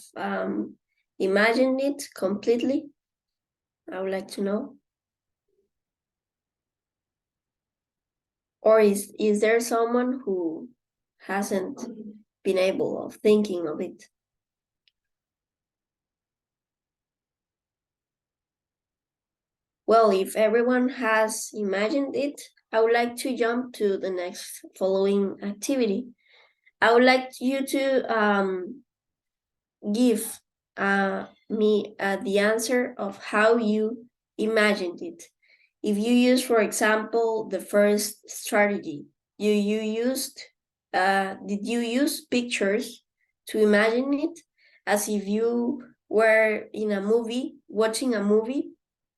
imagined it completely. I would like to know. Or is there someone who hasn't been able of thinking of it? Well, if everyone has imagined it, I would like to jump to the next following activity. I would like you to give me the answer of how you imagined it. If you use, for example, the first strategy, you used, did you use pictures to imagine it as if you were in a movie, watching a movie,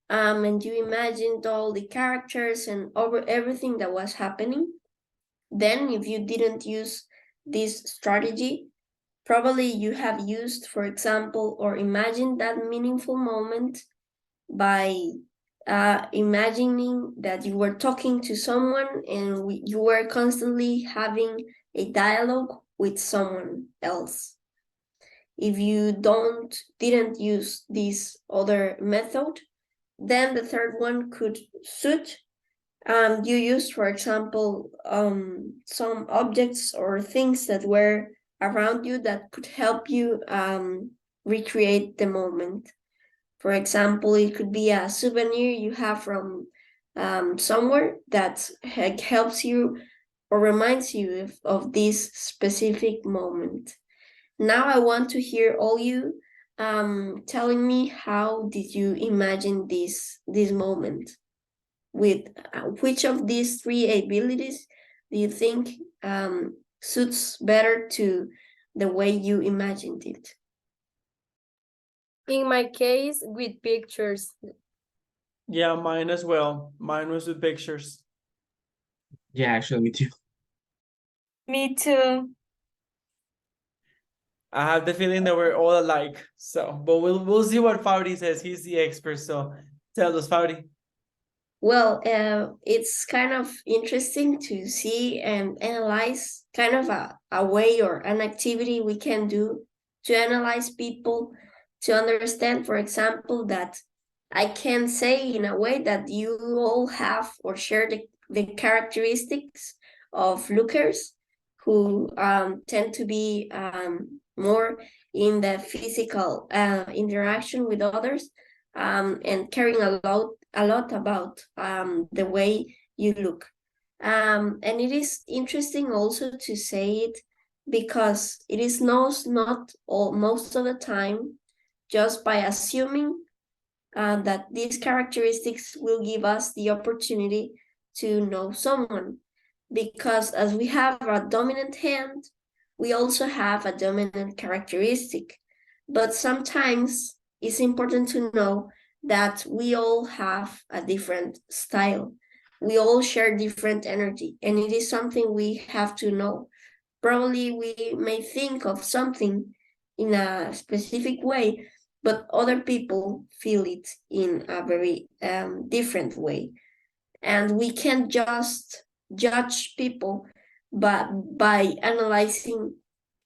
and you imagined all the characters and over everything that was happening? Then, if you didn't use this strategy, probably you have used, for example, or imagined that meaningful moment by imagining that you were talking to someone and you were constantly having a dialogue with someone else. If you didn't use this other method, then the third one could suit. You used, for example, some objects or things that were around you that could help you recreate the moment. For example, it could be a souvenir you have from somewhere that helps you or reminds you of this specific moment. Now I want to hear all you telling me how did you imagine this moment? With which of these three abilities do you think suits better to the way you imagined it?
In my case, with pictures.
Yeah, mine as well. Mine was with pictures.
Yeah, actually, me too.
Me too.
I have the feeling that we're all alike. So, but we'll see what Faudi says. He's the expert. So tell us, Faudi.
Well, it's kind of interesting to see and analyze kind of a way or an activity we can do to analyze people, to understand, for example, that I can say in a way that you all have or share the characteristics of lookers who tend to be more in the physical interaction with others and caring a lot about the way you look. And it is interesting also to say it because it is not all most of the time just by assuming that these characteristics will give us the opportunity to know someone. Because as we have a dominant hand, we also have a dominant characteristic. But sometimes it's important to know that we all have a different style. We all share different energy, and it is something we have to know. Probably we may think of something in a specific way, but other people feel it in a very different way. And we can't just judge people by analyzing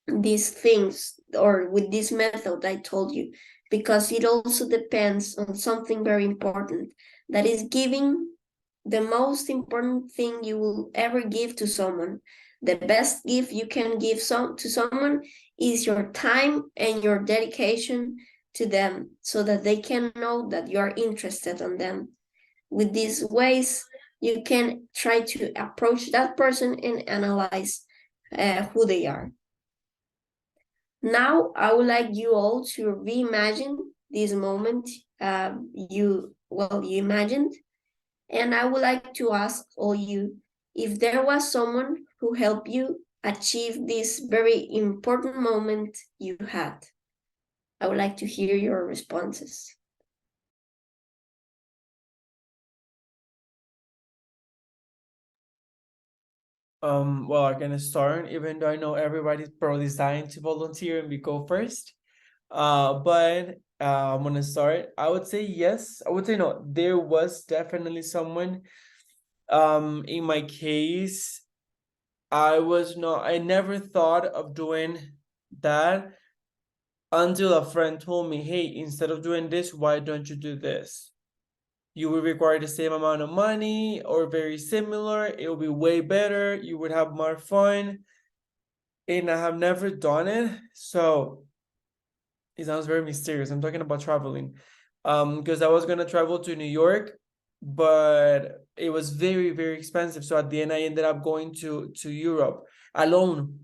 these things or with this method I told you, because it also depends on something very important, that is giving the most important thing you will ever give to someone. The best gift you can give to someone is your time and your dedication to them, so that they can know that you are interested in them. With these ways, you can try to approach that person and analyze who they are. Now, I would like you all to reimagine this moment you imagined, and I would like to ask all you if there was someone who helped you achieve this very important moment you had. I would like to hear your responses.
Well, I'm gonna start, even though I know everybody's probably dying to volunteer and we go first. But I'm gonna start. I would say yes. I would say no. There was definitely someone. In my case, I never thought of doing that until a friend told me, hey, instead of doing this, why don't you do this? You would require the same amount of money or very similar. It would be way better. You would have more fun. And I have never done it. So it sounds very mysterious. I'm talking about traveling. Because I was gonna travel to New York, but it was very, very expensive. So at the end, I ended up going to Europe alone.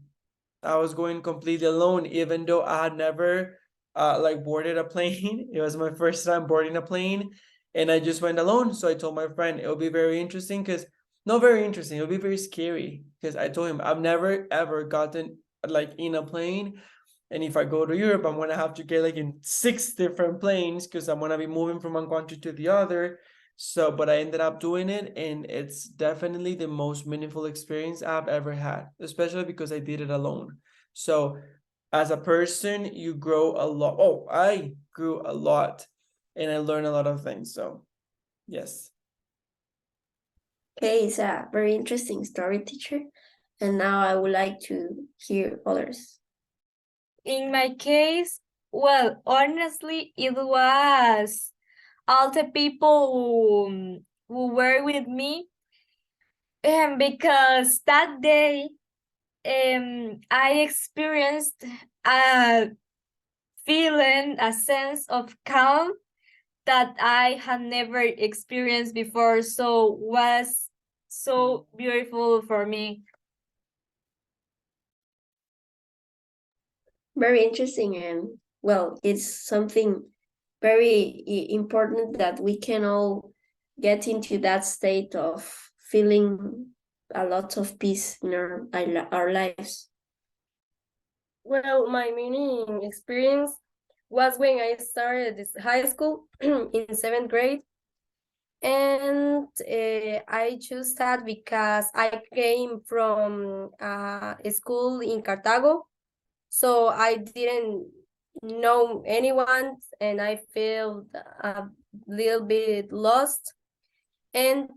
I was going completely alone, even though I had never like boarded a plane. It was my first time boarding a plane, and I just went alone. So I told my friend it'll be very interesting, because not very interesting, it'll be very scary. Because I told him I've never ever gotten like in a plane. And if I go to Europe, I'm gonna have to get like in 6 different planes because I'm gonna be moving from one country to the other. So, but I ended up doing it, and it's definitely the most meaningful experience I've ever had, especially because I did it alone. So, as a person, you grow a lot. Oh, I grew a lot, and I learned a lot of things. So, yes.
Okay, it's a very interesting story, teacher. And now I would like to hear others.
In my case, well, honestly, it was all the people who were with me, because that day I experienced a feeling, a sense of calm that I had never experienced before. So was so beautiful for me.
Very interesting, and well, it's something very important that we can all get into that state of feeling a lot of peace in our lives.
Well, my meaning experience was when I started this high school in 7th grade. And I chose that because I came from a school in Cartago. So I didn't know anyone, and I felt a little bit lost. And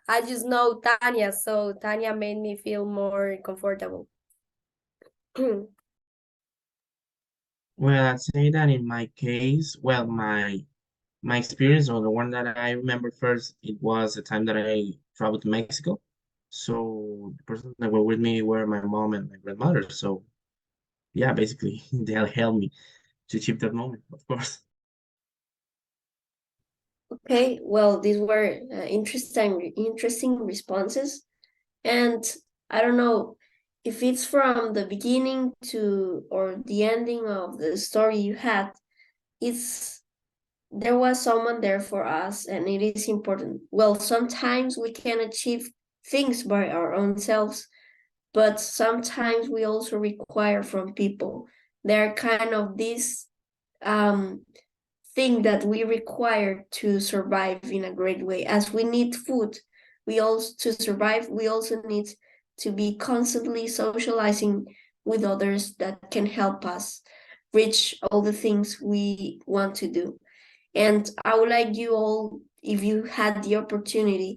I just know Tanya, so Tanya made me feel more comfortable.
Well, I'd say that in my case, well, my experience, or the one that I remember first, it was the time that I traveled to Mexico. So the persons that were with me were my mom and my grandmother. So yeah, basically they helped me to achieve that moment, of course.
Okay, well, these were interesting responses. And I don't know if it's from the beginning to or the ending of the story you had, it's there was someone there for us and it is important. Well, sometimes we can achieve things by our own selves, but sometimes we also require from people. They're kind of this um thing that we require to survive in a great way. As we need food, we also to survive, we also need to be constantly socializing with others that can help us reach all the things we want to do. And I would like you all, if you had the opportunity,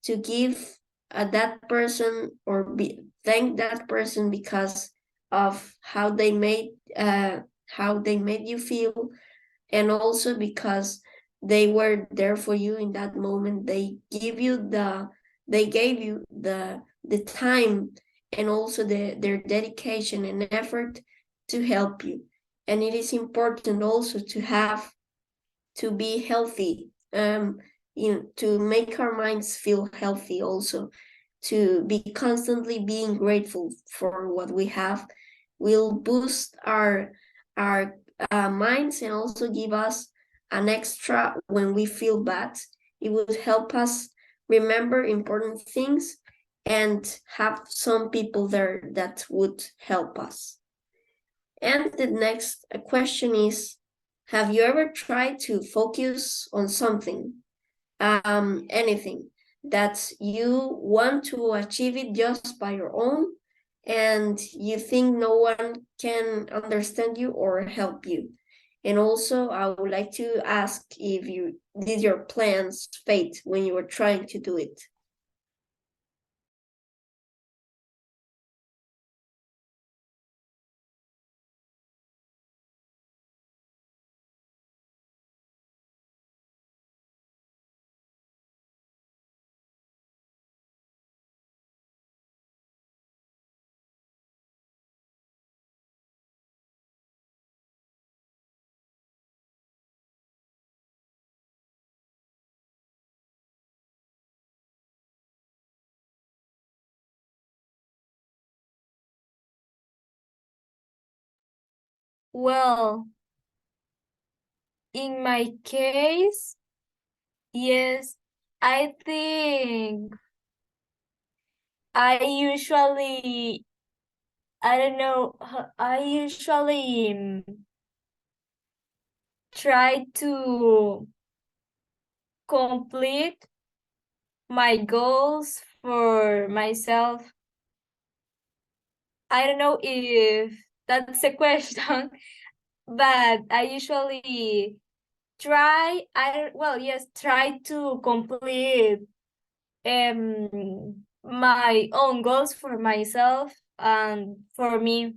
to give that person or thank that person because of how they made you feel, and also because they were there for you in that moment. They gave you the time and also their dedication and effort to help you. And it is important also to be healthy, to make our minds feel healthy, also to be constantly being grateful for what we have will boost our minds and also give us an extra when we feel bad. It would help us remember important things and have some people there that would help us. And the next question is, have you ever tried to focus on something, anything that you want to achieve it just by your own, and you think no one can understand you or help you? And also, I would like to ask if you did your plans fade when you were trying to do it?
Well, in my case, yes, I think I usually, I don't know, I usually try to complete my goals for myself. I don't know if that's a question, but I usually try to complete my own goals for myself and for me.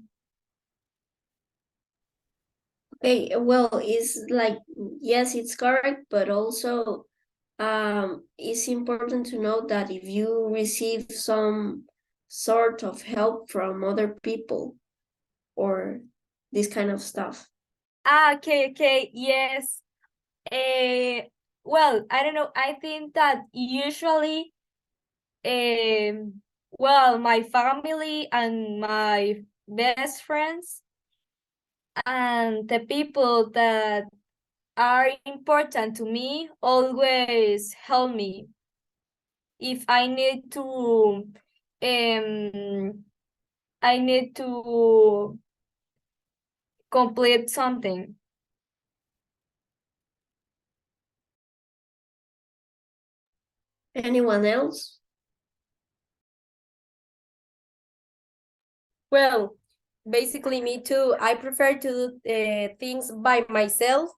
Okay, well, it's like, yes, it's correct, but also it's important to know that if you receive some sort of help from other people or this kind of stuff.
Okay, yes. Well, I don't know. I think that usually, my family and my best friends and the people that are important to me always help me if um I need to complete something.
Anyone else?
Well, basically me too. I prefer to do things by myself,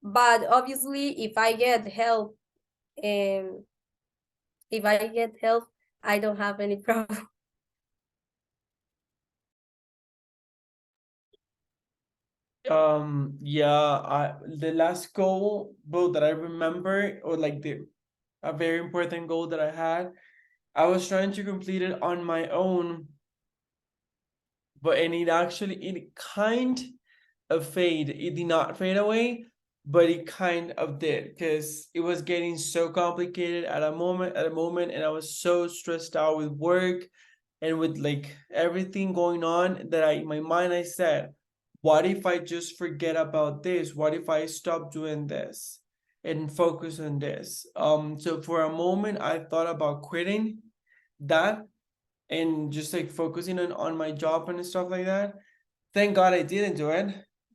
but obviously um, if I get help, I don't have any problem.
Yeah, the last goal both that I remember, or like the a very important goal that I had, I was trying to complete it on my own, but it kind of fade. It did not fade away, but it kind of did, because it was getting so complicated at a moment, and I was so stressed out with work and with like everything going on, that in my mind I said, what if I just forget about this? What if I stop doing this and focus on this? So for a moment I thought about quitting that and just like focusing on my job and stuff like that. Thank God I didn't do it,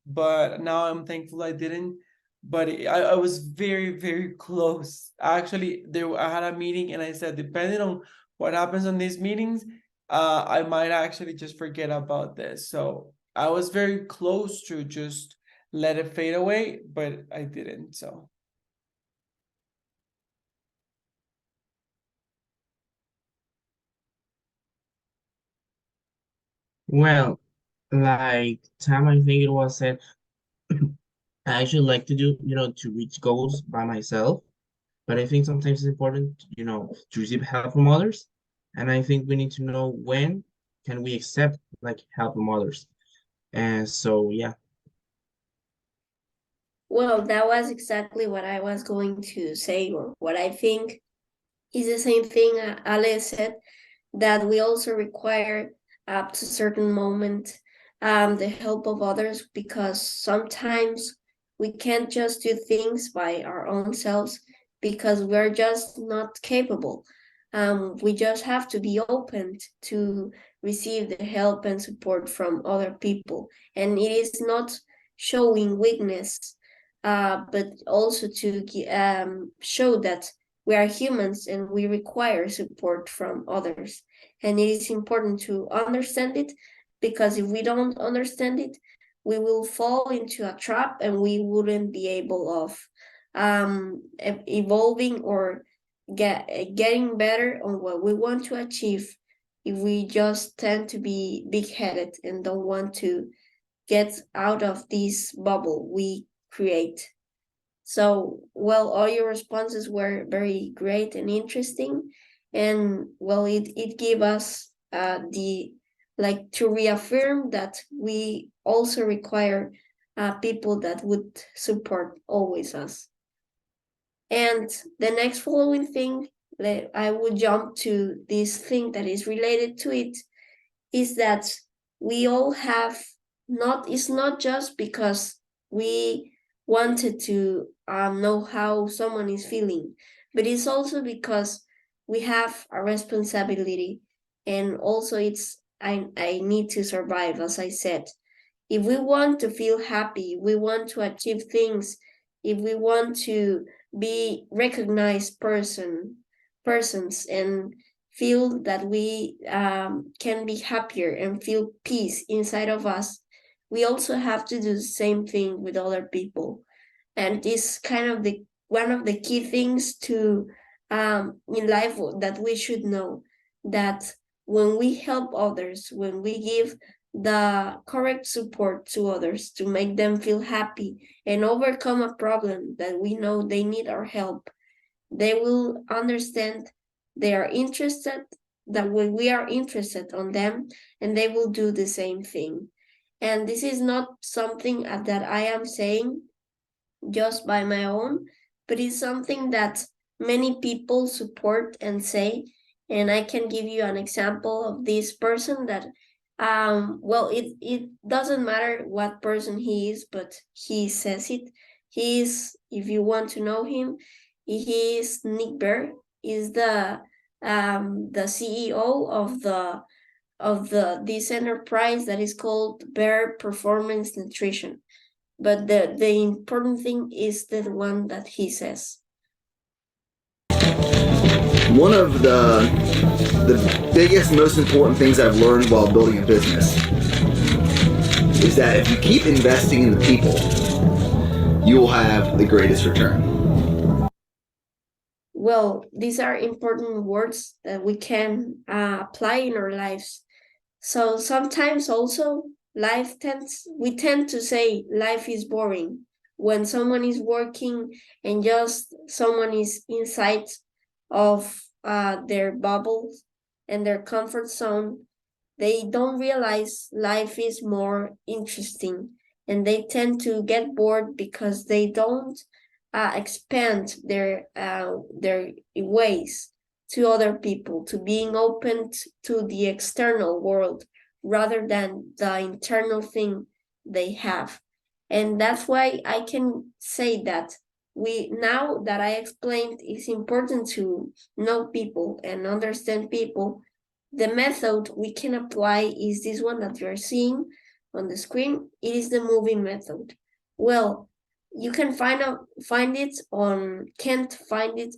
but now I'm thankful I didn't. But I was very, very close. Actually, I had a meeting and I said, depending on what happens on these meetings, I might actually just forget about this. So I was very close to just let it fade away, but I didn't. So
Well, like Tam, I think it was said, I actually like to do, to reach goals by myself. But I think sometimes it's important, to receive help from others. And I think we need to know when can we accept like help from others. And so, yeah.
Well, that was exactly what I was going to say, or what I think is the same thing Ale said, that we also require up to a certain moment the help of others, because sometimes we can't just do things by our own selves because we're just not capable. We just have to be open to receive the help and support from other people. And it is not showing weakness, but also to show that we are humans and we require support from others. And it is important to understand it, because if we don't understand it, we will fall into a trap and we wouldn't be able of evolving or getting better on what we want to achieve, if we just tend to be big-headed and don't want to get out of this bubble we create. So, well, all your responses were very great and interesting. And well, it gave us the, like, to reaffirm that we also require people that would support always us. And the next following thing that I would jump to, this thing that is related to it, is that we all have, not, it's not just because we wanted to know how someone is feeling, but it's also because we have a responsibility. And also it's, I need to survive, as I said. If we want to feel happy, we want to achieve things, if we want to be recognized persons and feel that we can be happier and feel peace inside of us, we also have to do the same thing with other people. And this kind of the one of the key things to in life that we should know, that when we help others, when we give the correct support to others to make them feel happy and overcome a problem that we know they need our help, they will understand, they are interested, that when we are interested on them, and they will do the same thing. And this is not something that I am saying just by my own, but it's something that many people support and say. And I can give you an example of this person that well, it doesn't matter what person he is, but he says it. He is, if you want to know him, he is Nick Bear, is the CEO of this enterprise that is called Bear Performance Nutrition. But the important thing is the one that he says.
One of the biggest, most important things I've learned while building a business is that if you keep investing in the people, you will have the greatest return.
Well, these are important words that we can apply in our lives. So sometimes also we tend to say life is boring when someone is working and just someone is inside of their bubbles and their comfort zone. They don't realize life is more interesting and they tend to get bored because they don't expand their ways to other people, to being open to the external world rather than the internal thing they have. And that's why I can say that now that I explained, it's important to know people and understand people. The method we can apply is this one that you're seeing on the screen. It is the movie method. Well, you can can't find it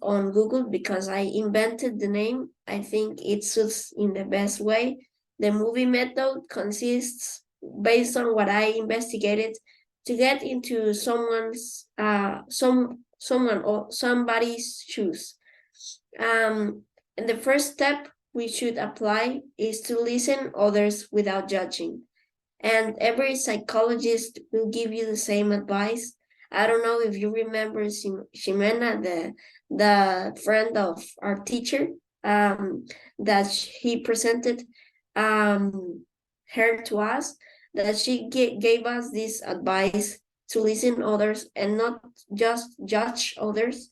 on Google because I invented the name. I think it suits in the best way. The movie method consists, based on what I investigated, to get into someone or somebody's shoes. And the first step we should apply is to listen others without judging. And every psychologist will give you the same advice. I don't know if you remember Ximena, the friend of our teacher, that he presented her to us, that she gave us this advice to listen others and not just judge others,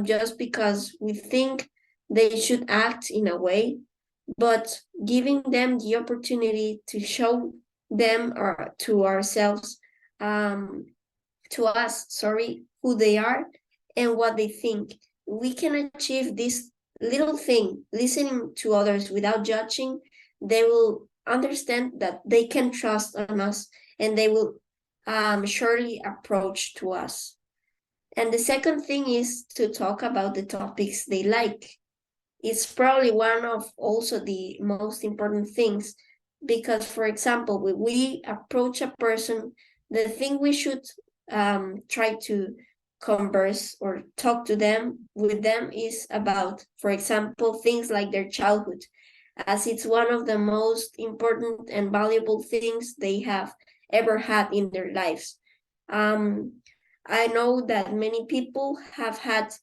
just because we think they should act in a way, but giving them the opportunity to show them or to ourselves, to us, sorry, who they are and what they think. We can achieve this little thing, listening to others without judging. They will understand that they can trust on us and they will surely approach to us. And the second thing is to talk about the topics they like. It's probably one of also the most important things, because, for example, when we approach a person, the thing we should try to converse or talk to them with them is about, for example, things like their childhood, as it's one of the most important and valuable things they have ever had in their lives. I know that many people have had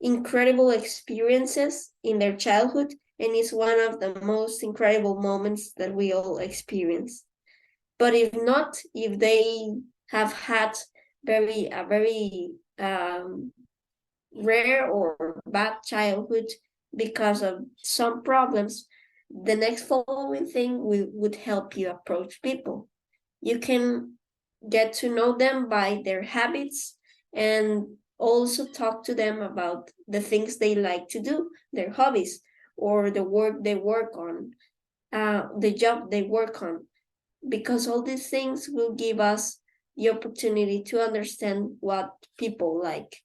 incredible experiences in their childhood, and it's one of the most incredible moments that we all experience. But if not, if they have had a very rare or bad childhood because of some problems, the next following thing would help you approach people. You can get to know them by their habits and also talk to them about the things they like to do, their hobbies, or the work they work on, the job they work on, because all these things will give us the opportunity to understand what people like.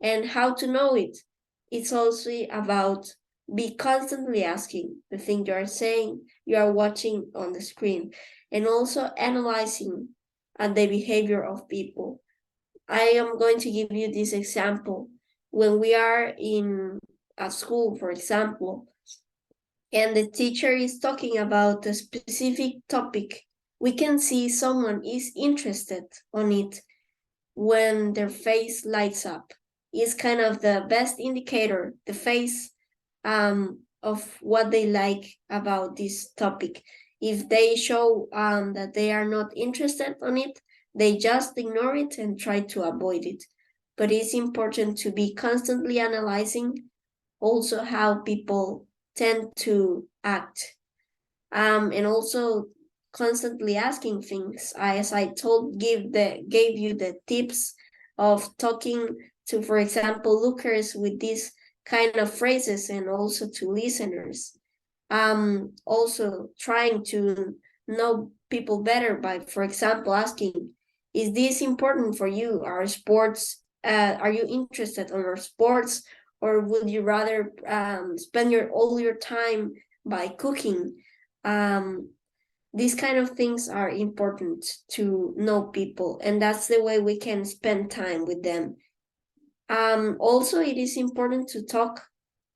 And how to know it, it's also about be constantly asking the thing you are saying, you are watching on the screen, and also analyzing the behavior of people. I am going to give you this example. When we are in a school, for example, and the teacher is talking about a specific topic, we can see someone is interested on it when their face lights up. It's kind of the best indicator, the face, of what they like about this topic. If they show that they are not interested on it, they just ignore it and try to avoid it. But it's important to be constantly analyzing also how people tend to act, and also constantly asking things. As I gave you the tips of talking to, for example, lookers with these kind of phrases, and also to listeners. Also trying to know people better by, for example, asking, is this important for you? Are sports, are you interested in our sports, or would you rather spend all your time by cooking? These kind of things are important to know people, and that's the way we can spend time with them. Also, it is important to talk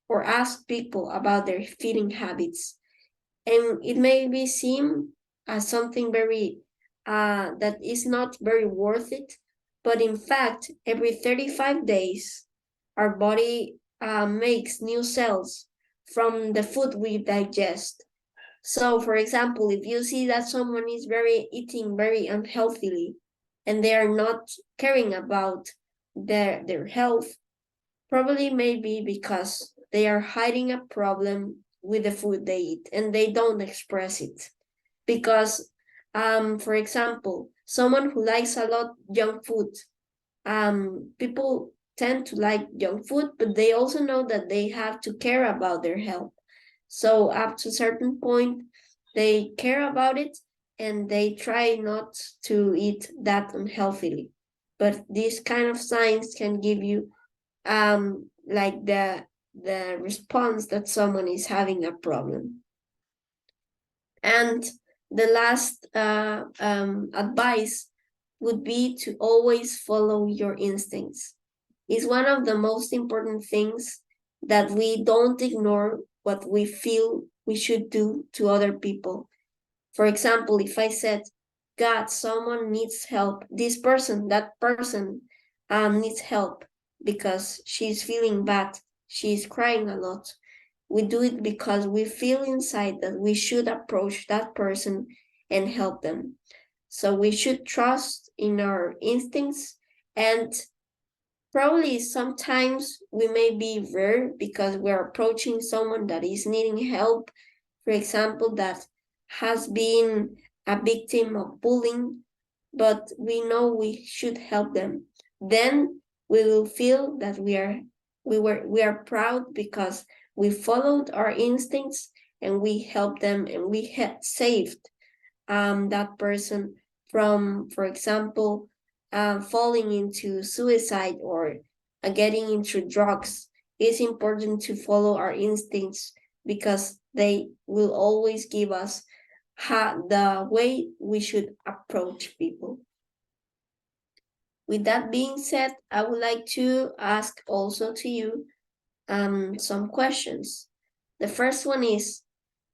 or ask people about their feeding habits. And it may seem as something very that is not very worth it, but in fact, every 35 days, our body makes new cells from the food we digest. So, for example, if you see that someone is eating very unhealthily and they are not caring about their health, probably maybe because they are hiding a problem with the food they eat and they don't express it. Because, for example, someone who likes a lot junk food, people tend to like junk food, but they also know that they have to care about their health. So up to a certain point, they care about it and they try not to eat that unhealthily. But these kind of signs can give you like the response that someone is having a problem. And the last advice would be to always follow your instincts. It's one of the most important things that we don't ignore what we feel we should do to other people. For example, if I said, God, someone needs help, that person needs help because she's feeling bad, she's crying a lot. We do it because we feel inside that we should approach that person and help them. So we should trust in our instincts, and probably sometimes we may be rare because we're approaching someone that is needing help, for example, that has been a victim of bullying, but we know we should help them. Then we will feel that we are proud because we followed our instincts and we helped them and we had saved that person from, for example, falling into suicide or getting into drugs. It's important to follow our instincts because they will always give us the way we should approach people. With that being said, I would like to ask also to you some questions. The first one is,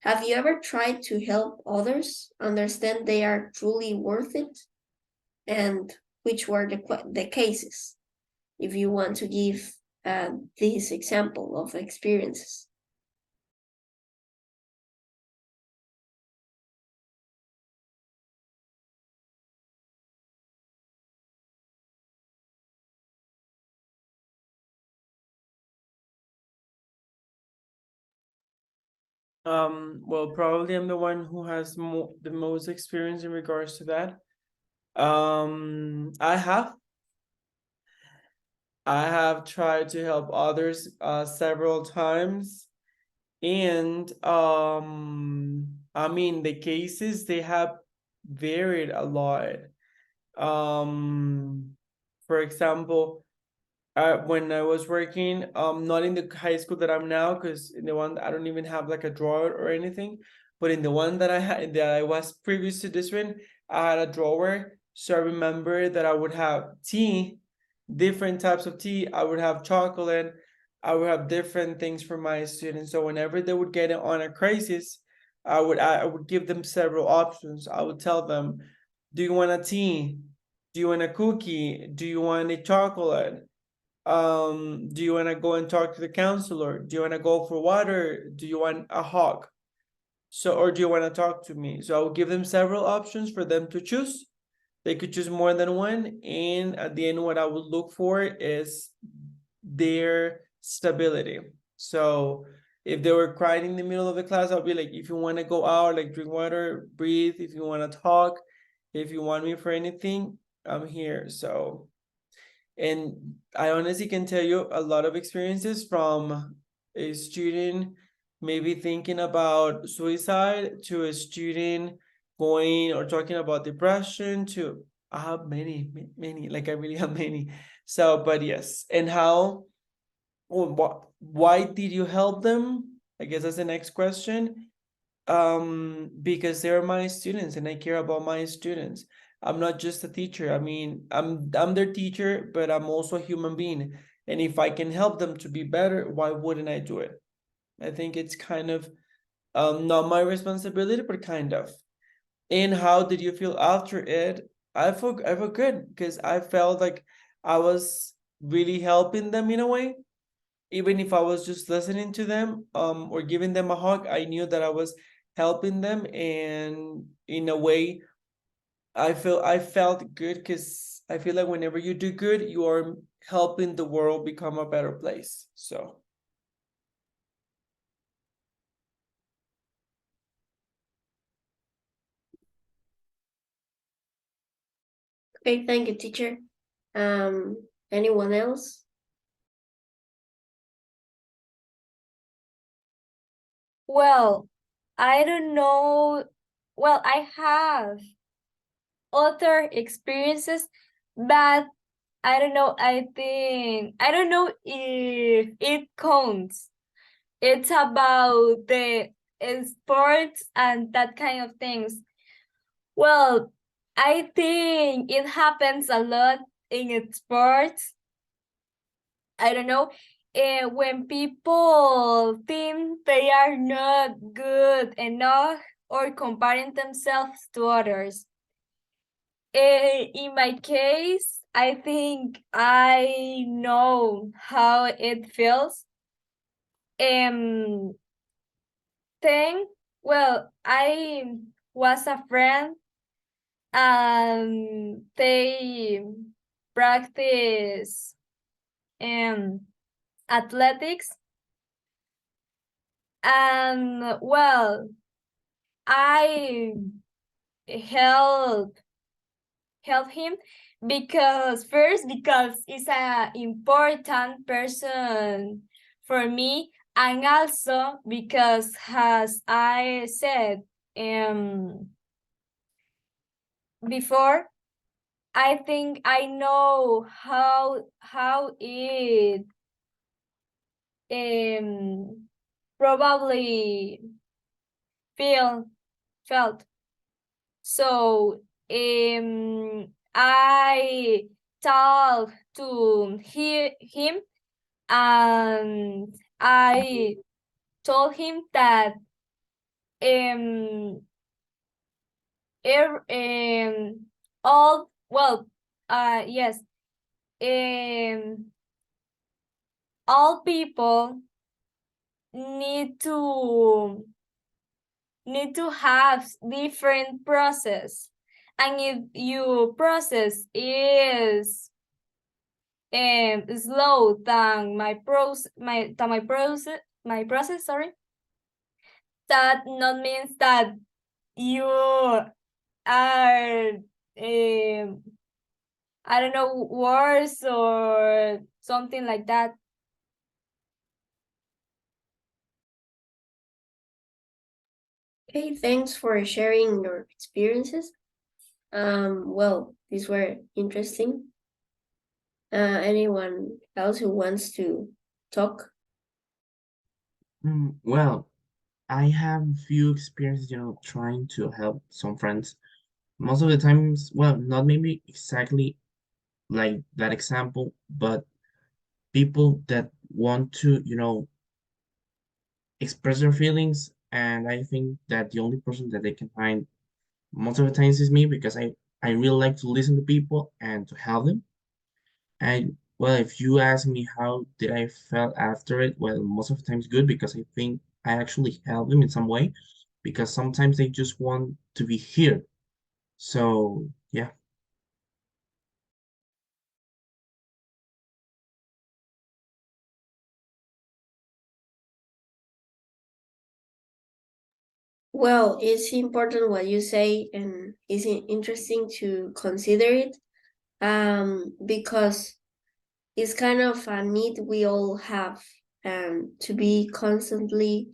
have you ever tried to help others understand they are truly worth it? And which were the cases? If you want to give this example of experiences.
Well, probably I'm the one who has the most experience in regards to that. I have tried to help others several times, and I mean the cases, they have varied a lot. For example, when I was working, not in the high school that I'm now, because in the one I don't even have like a drawer or anything, but in the one that I was previous to this one, I had a drawer. So I remember that I would have tea, different types of tea. I would have chocolate. I would have different things for my students. So whenever they would get on a crisis, I would give them several options. I would tell them, do you want a tea? Do you want a cookie? Do you want a chocolate? Do you want to go and talk to the counselor? Do you want to go for water? Do you want a hug? So, or do you want to talk to me? So I will give them several options for them to choose. They could choose more than one, and at the end, what I would look for is their stability. So if they were crying in the middle of the class, I'll be like, if you want to go out, like drink water, breathe. If you want to talk, if you want me for anything, I'm here. So, and I honestly can tell you a lot of experiences from a student maybe thinking about suicide to a student going or talking about depression to I have many, like I really have many. So, but yes, and how, why did you help them? I guess that's the next question. Because they're my students and I care about my students. I'm not just a teacher. I mean, I'm their teacher, but I'm also a human being. And if I can help them to be better, why wouldn't I do it? I think it's kind of not my responsibility, but kind of. And how did you feel after it? I felt good because I felt like I was really helping them in a way. Even if I was just listening to them, or giving them a hug, I knew that I was helping them, and in a way I felt good because I feel like whenever you do good, you are helping the world become a better place. So
Okay, thank you, teacher. Anyone else?
Well, I don't know. Well, I have other experiences, but I don't know. I don't know if it counts. It's about the sports and that kind of things. Well, I think it happens a lot in sports. I don't know. When people think they are not good enough or comparing themselves to others. In my case, I think I know how it feels. Um, thing, well, I was a friend and they practice athletics, and well, I help him because he's a important person for me, and also because, as I said before, I think I know how it probably felt. So I talked to him, and I told him that um er, um all well yes all people need to have different process, and if your process is slow than my process, sorry, that not means that you are I don't know, worse or something like that.
Okay, thanks for sharing your experiences. Well, these were interesting. Anyone else who wants to talk?
Well, I have a few experiences, trying to help some friends. Most of the times, well, not maybe exactly like that example, but people that want to, express their feelings. And I think that the only person that they can find most of the times is me, because I really like to listen to people and to help them. And well, if you ask me how did I felt after it, well, most of the times good, because I think I actually help them in some way, because sometimes they just want to be here. So yeah.
Well, it's important what you say, and it's interesting to consider it, because it's kind of a need we all have, to be constantly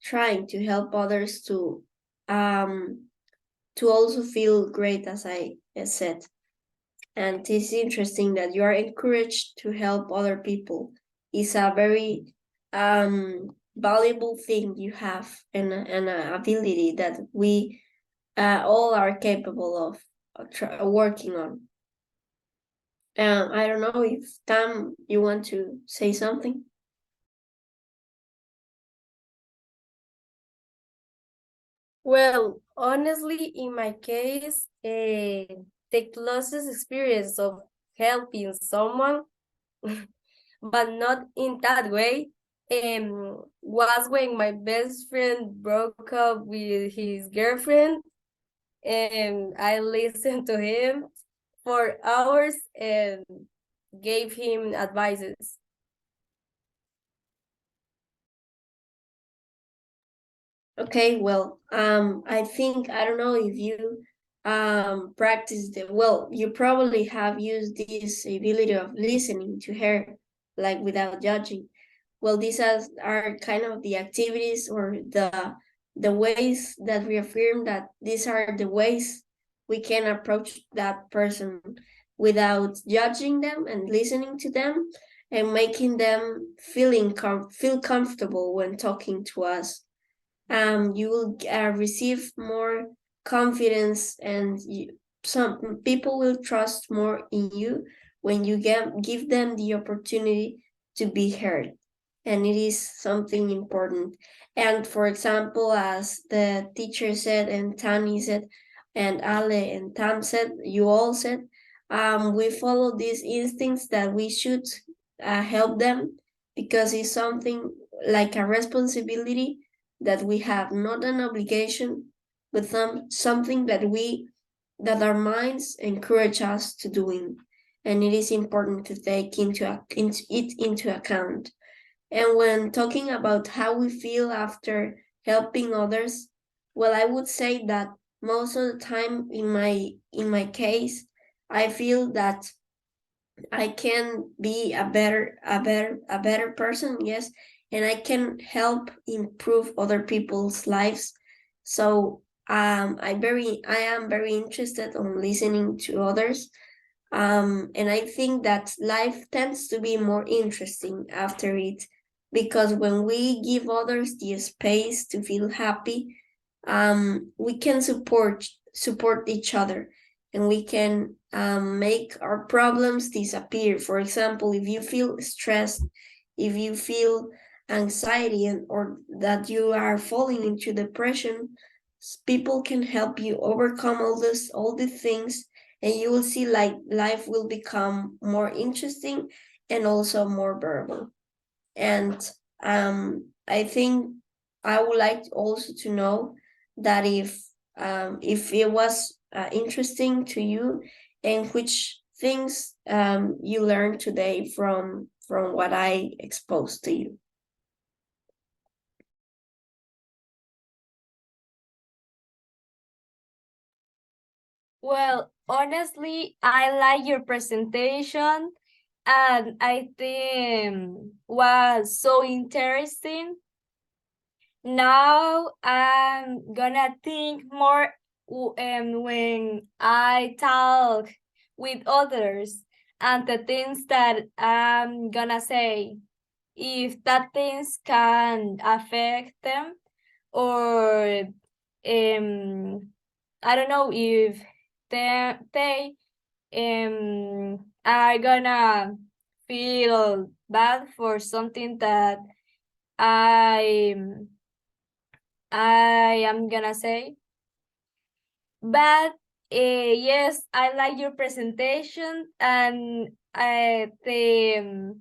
trying to help others to also feel great, as I said. And it's interesting that you are encouraged to help other people. It's a very valuable thing you have, and an ability that we all are capable of working on. I don't know if Tam, you want to say something?
Well, honestly, in my case, the closest experience of helping someone, but not in that way, was when my best friend broke up with his girlfriend, and I listened to him for hours and gave him advices.
Okay, well, I think I don't know if you practice the well, you probably have used this ability of listening to her, like without judging. Well, these are kind of the activities or the ways that we affirm that these are the ways we can approach that person without judging them and listening to them and making them feel comfortable when talking to us. You will receive more confidence, and some people will trust more in you when you give them the opportunity to be heard, and it is something important. And for example, as the teacher said and Tani said and Ale and Tam said, you all said, we follow these instincts that we should help them because it's something like a responsibility that we have, not an obligation, but something that our minds encourage us to doing, and it is important to take into account. And when talking about how we feel after helping others, well, I would say that most of the time in my case, I feel that I can be a better person, yes, and I can help improve other people's lives. So I am very interested on listening to others. And I think that life tends to be more interesting after it, because when we give others the space to feel happy, we can support each other, and we can make our problems disappear. For example, if you feel stressed, if you feel anxiety, or that you are falling into depression, people can help you overcome all the things, and you will see like life will become more interesting and also more bearable. And I think I would like also to know that if it was interesting to you, and which things you learned today from what I exposed to you.
Well, honestly, I like your presentation, and I think was so interesting. Now I'm gonna think more when I talk with others, and the things that I'm gonna say, if that things can affect them, or I don't know if they are gonna feel bad for something that I I am gonna say. But yes, I like your presentation, and the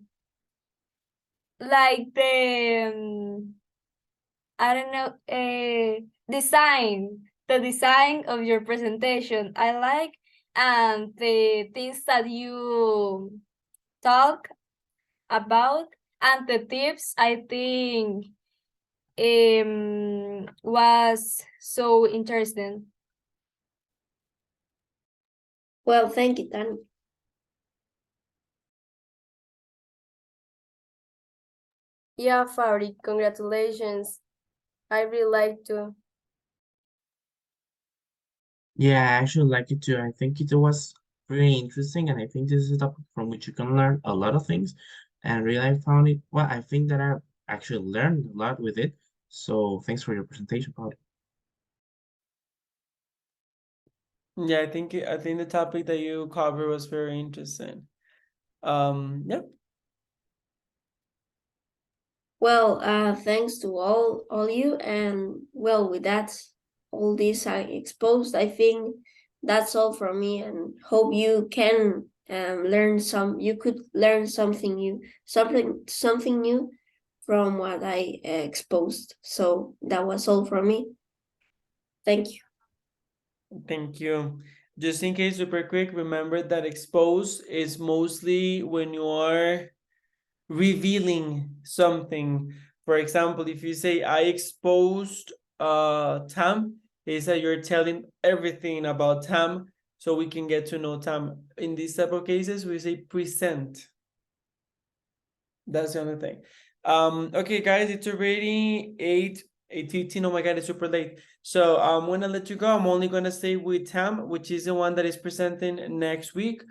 I don't know, the design of your presentation I like, and the things that you talk about, and the tips I think was so interesting.
Well, thank you, Tani.
Yeah, Fabric, congratulations. I really like to.
Yeah, I actually like it too. I think it was very interesting, and I think this is a topic from which you can learn a lot of things. And really, I found it, well, I think that I actually learned a lot with it. So thanks for your presentation, Paul.
Yeah, I think the topic that you covered was very interesting. Yep.
Well, thanks to all you, and well, with that, all this I exposed, I think that's all from me, and hope you can you could learn something new from what I exposed. So that was all from me. Thank you.
Thank you. Just in case, super quick, remember that expose is mostly when you are revealing something. For example, if you say I exposed Tam, is that you're telling everything about Tam so we can get to know Tam. In these type of cases, we say present. That's the only thing. Okay, guys, it's already 8:15. Oh my god, it's super late. So I'm gonna let you go. I'm only gonna stay with Tam, which is the one that is presenting next week,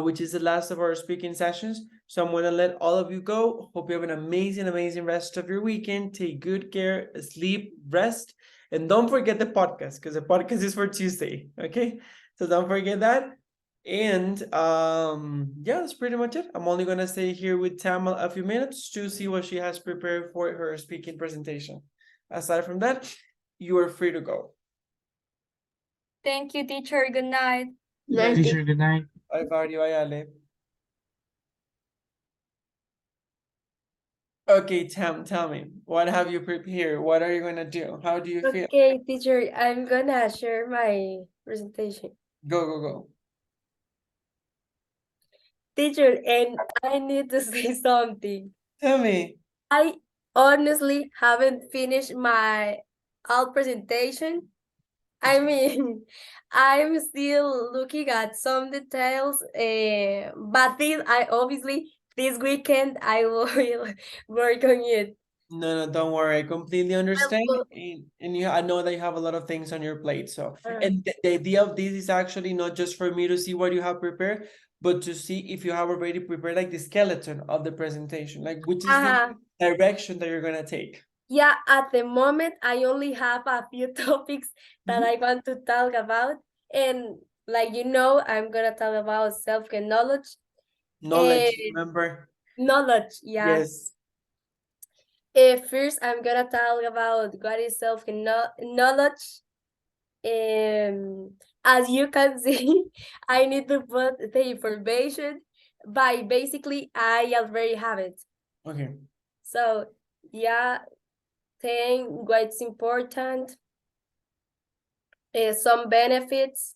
which is the last of our speaking sessions. So I'm gonna let all of you go. Hope you have an amazing rest of your weekend. Take good care, sleep, rest, and don't forget the podcast, because the podcast is for Tuesday. Okay, so don't forget that. And yeah, that's pretty much it. I'm only gonna stay here with Tam a few minutes to see what she has prepared for her speaking presentation. Aside from that, you are free to go.
Thank you, teacher. Good night.
Night.
Teacher, good night.
Bye, Vardy. Bye, Ale. Okay, Tam, tell me, what have you prepared? What are you gonna do? How do you feel?
Okay, teacher, I'm gonna share my presentation.
Go.
Teacher, and I need to say something.
Tell me.
I honestly haven't finished my all presentation. I mean, I'm still looking at some details, but this weekend I will work on it.
No, don't worry. I completely understand.
Well,
And I know that you have a lot of things on your plate. So,
uh,
and the idea of this is actually not just for me to see what you have prepared, but to see if you have already prepared like the skeleton of the presentation, like which is the direction that you're gonna take.
yeah, at the moment, I only have a few topics that I want to talk about. And like I'm gonna talk about self-knowledge.
Knowledge,
Uh,
remember?
knowledge, yeah.
Yes.
First, I'm gonna talk about what is self-knowledge. As you can see, I need to put the information, but basically, I already have it.
Okay.
So, yeah, think what's important, some benefits.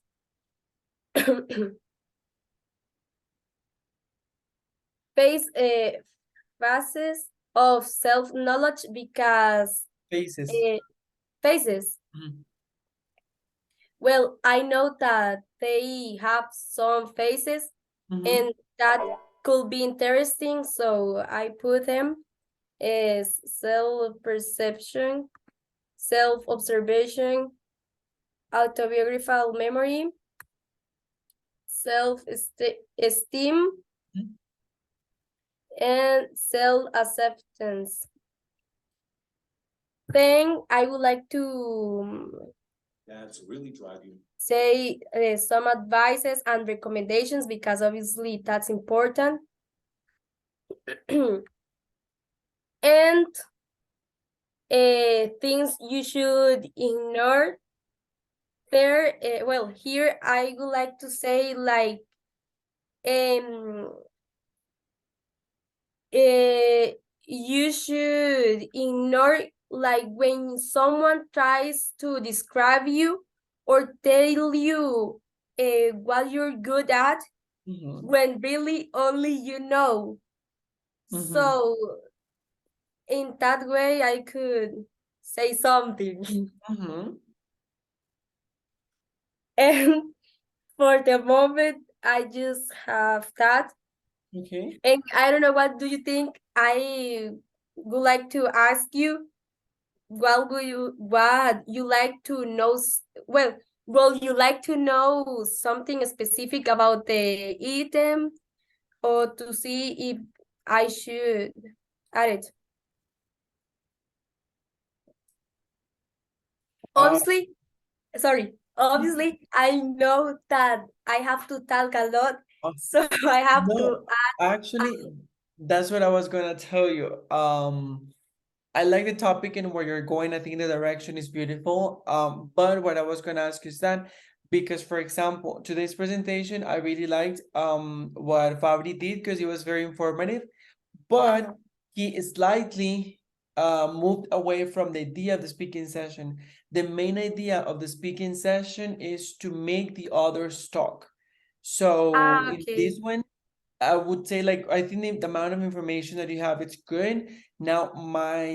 Phases of self-knowledge because
Faces.
phases.
Mhm.
Well, I know that they have some phases
Mhm.
and that could be interesting, so I put them as self-perception, self-observation, autobiographical memory, self-esteem,
Mhm.
and self-acceptance. Then I would like to
That's really driving.
say some advices and recommendations because obviously that's important. And things you should ignore there. Well, here I would like to say like you should ignore like when someone tries to describe you or tell you what you're good at
Mhm.
when really only you know.
Mhm.
So in that way I could say something.
Mhm.
And for the moment I just have that.
Okay.
And I don't know, what do you think? I would like to ask you, what you like to know? Well, will you like to know something specific about the item, or to see if I should add it? Obviously, obviously, I know that I have to talk a lot, so I have to
No, actually, that's what I was gonna tell you. I like the topic and where you're going. I think the direction is beautiful. But what I was gonna ask is that because, for example, today's presentation, I really liked what Fabri did because it was very informative. But he slightly moved away from the idea of the speaking session. The main idea of the speaking session is to make the others talk. So in
Okay.
this one, I would say, like, I think the amount of information that you have, it's good. Now, my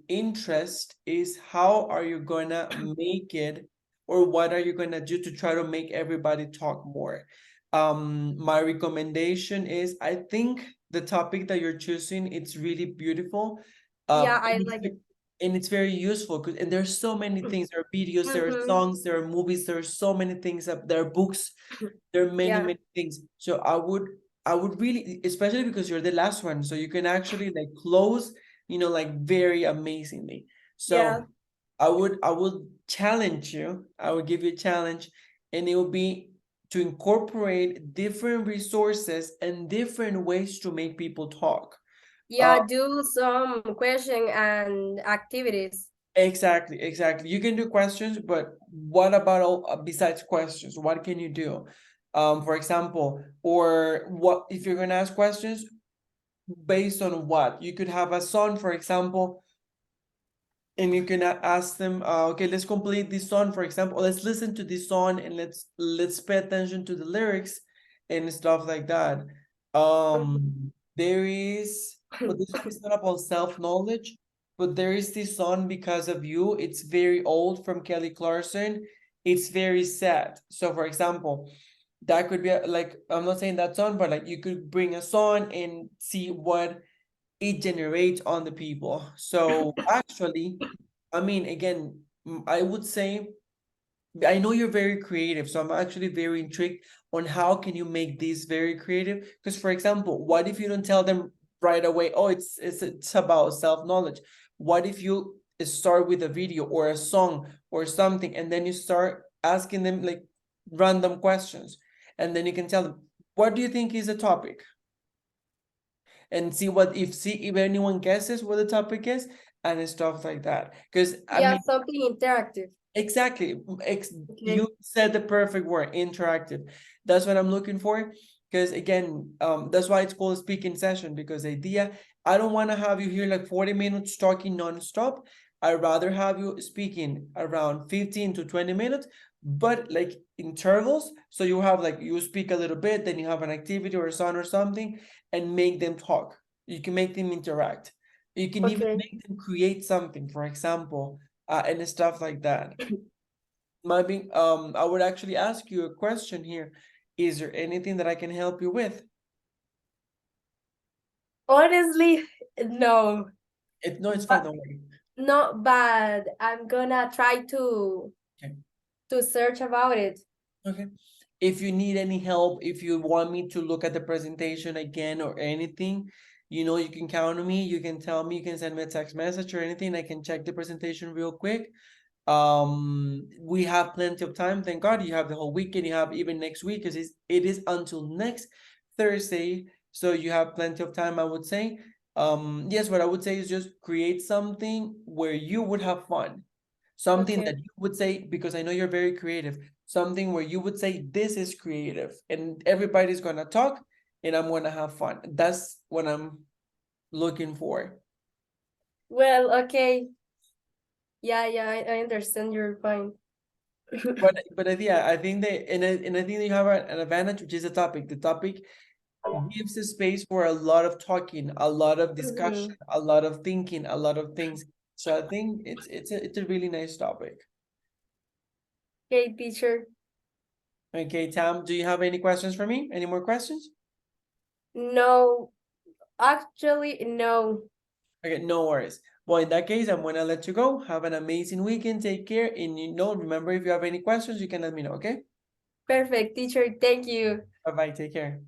interest is how are you gonna make it, or what are you gonna do to try to make everybody talk more? My recommendation is, I think the topic that you're choosing, it's really beautiful.
Yeah, I
And it's,
like it.
and it's very useful, and there's so many things. There are videos, there are
Mhm.
songs, there are movies, there are so many things up there, books. There are many,
Yeah.
many things. So I would really, especially because you're the last one, so you can actually like close, like very amazingly.
Yeah.
So I would challenge you, I would give you a challenge, and it would be to incorporate different resources and different ways to make people talk.
Yeah, do some question and activities.
Exactly, exactly. You can do questions, but what about all besides questions? What can you do? For example, or what if you're gonna ask questions based on what? You could have a song, for example, and you can ask them, okay, let's complete this song, for example, let's listen to this song and let's pay attention to the lyrics and stuff like that. There is, but this one is not about self-knowledge, but there is this song, Because of You. It's very old, from Kelly Clarkson. It's very sad. So for example, that could be like, I'm not saying that song, but like you could bring a song and see what it generates on the people. So actually, I mean, again, I would say, I know you're very creative, so I'm actually very intrigued on how can you make this very creative. Because for example, what if you don't tell them right away, oh, it's about self-knowledge? What if you start with a video or a song or something, and then you start asking them like random questions, and then you can tell them, what do you think is the topic? And see if anyone guesses what the topic is and stuff like that. Because I
Yeah,
mean,
something interactive.
exactly,
Okay.
you said the perfect word, interactive. That's what I'm looking for. Because again, that's why it's called a speaking session, because the idea, I don't want to have you here like 40 minutes talking non-stop. I'd rather have you speaking around 15 to 20 minutes, but like intervals. So you have like, you speak a little bit, then you have an activity or a song or something, and make them talk. You can make them interact. You can even
Okay.
make them create something, for example, and stuff like that. Maybe I would actually ask you a question here. Is there anything that I can help you with?
Honestly, no.
No, it's fine,
But
don't worry.
no, but I'm gonna try to
Okay.
search about it.
Okay. If you need any help, if you want me to look at the presentation again or anything, you can count on me. You can tell me, you can send me a text message or anything. I can check the presentation real quick. We have plenty of time, thank God. You have the whole weekend, you have even next week, because it is until next Thursday, so you have plenty of time, I would say. Yes, what I would say is just create something where you would have fun, something
Okay.
that you would say, because I know you're very creative, something where you would say this is creative, and everybody's gonna talk and I'm gonna have fun. That's what I'm looking for.
Well, okay. Yeah, I understand your point.
But yeah, I think and I think that you have an advantage, which is the topic. The topic gives a space for a lot of talking, a lot of discussion, a lot of thinking, a lot of things. So I think it's a really nice topic.
Okay, teacher.
Okay, Tam, do you have any questions for me? Any more questions?
No, actually, no.
Okay, no worries. Well, in that case, I'm gonna let you go. Have an amazing weekend. Take care, and remember, if you have any questions, you can let me know. Okay.
Perfect, teacher. Thank you.
Bye bye. Take care.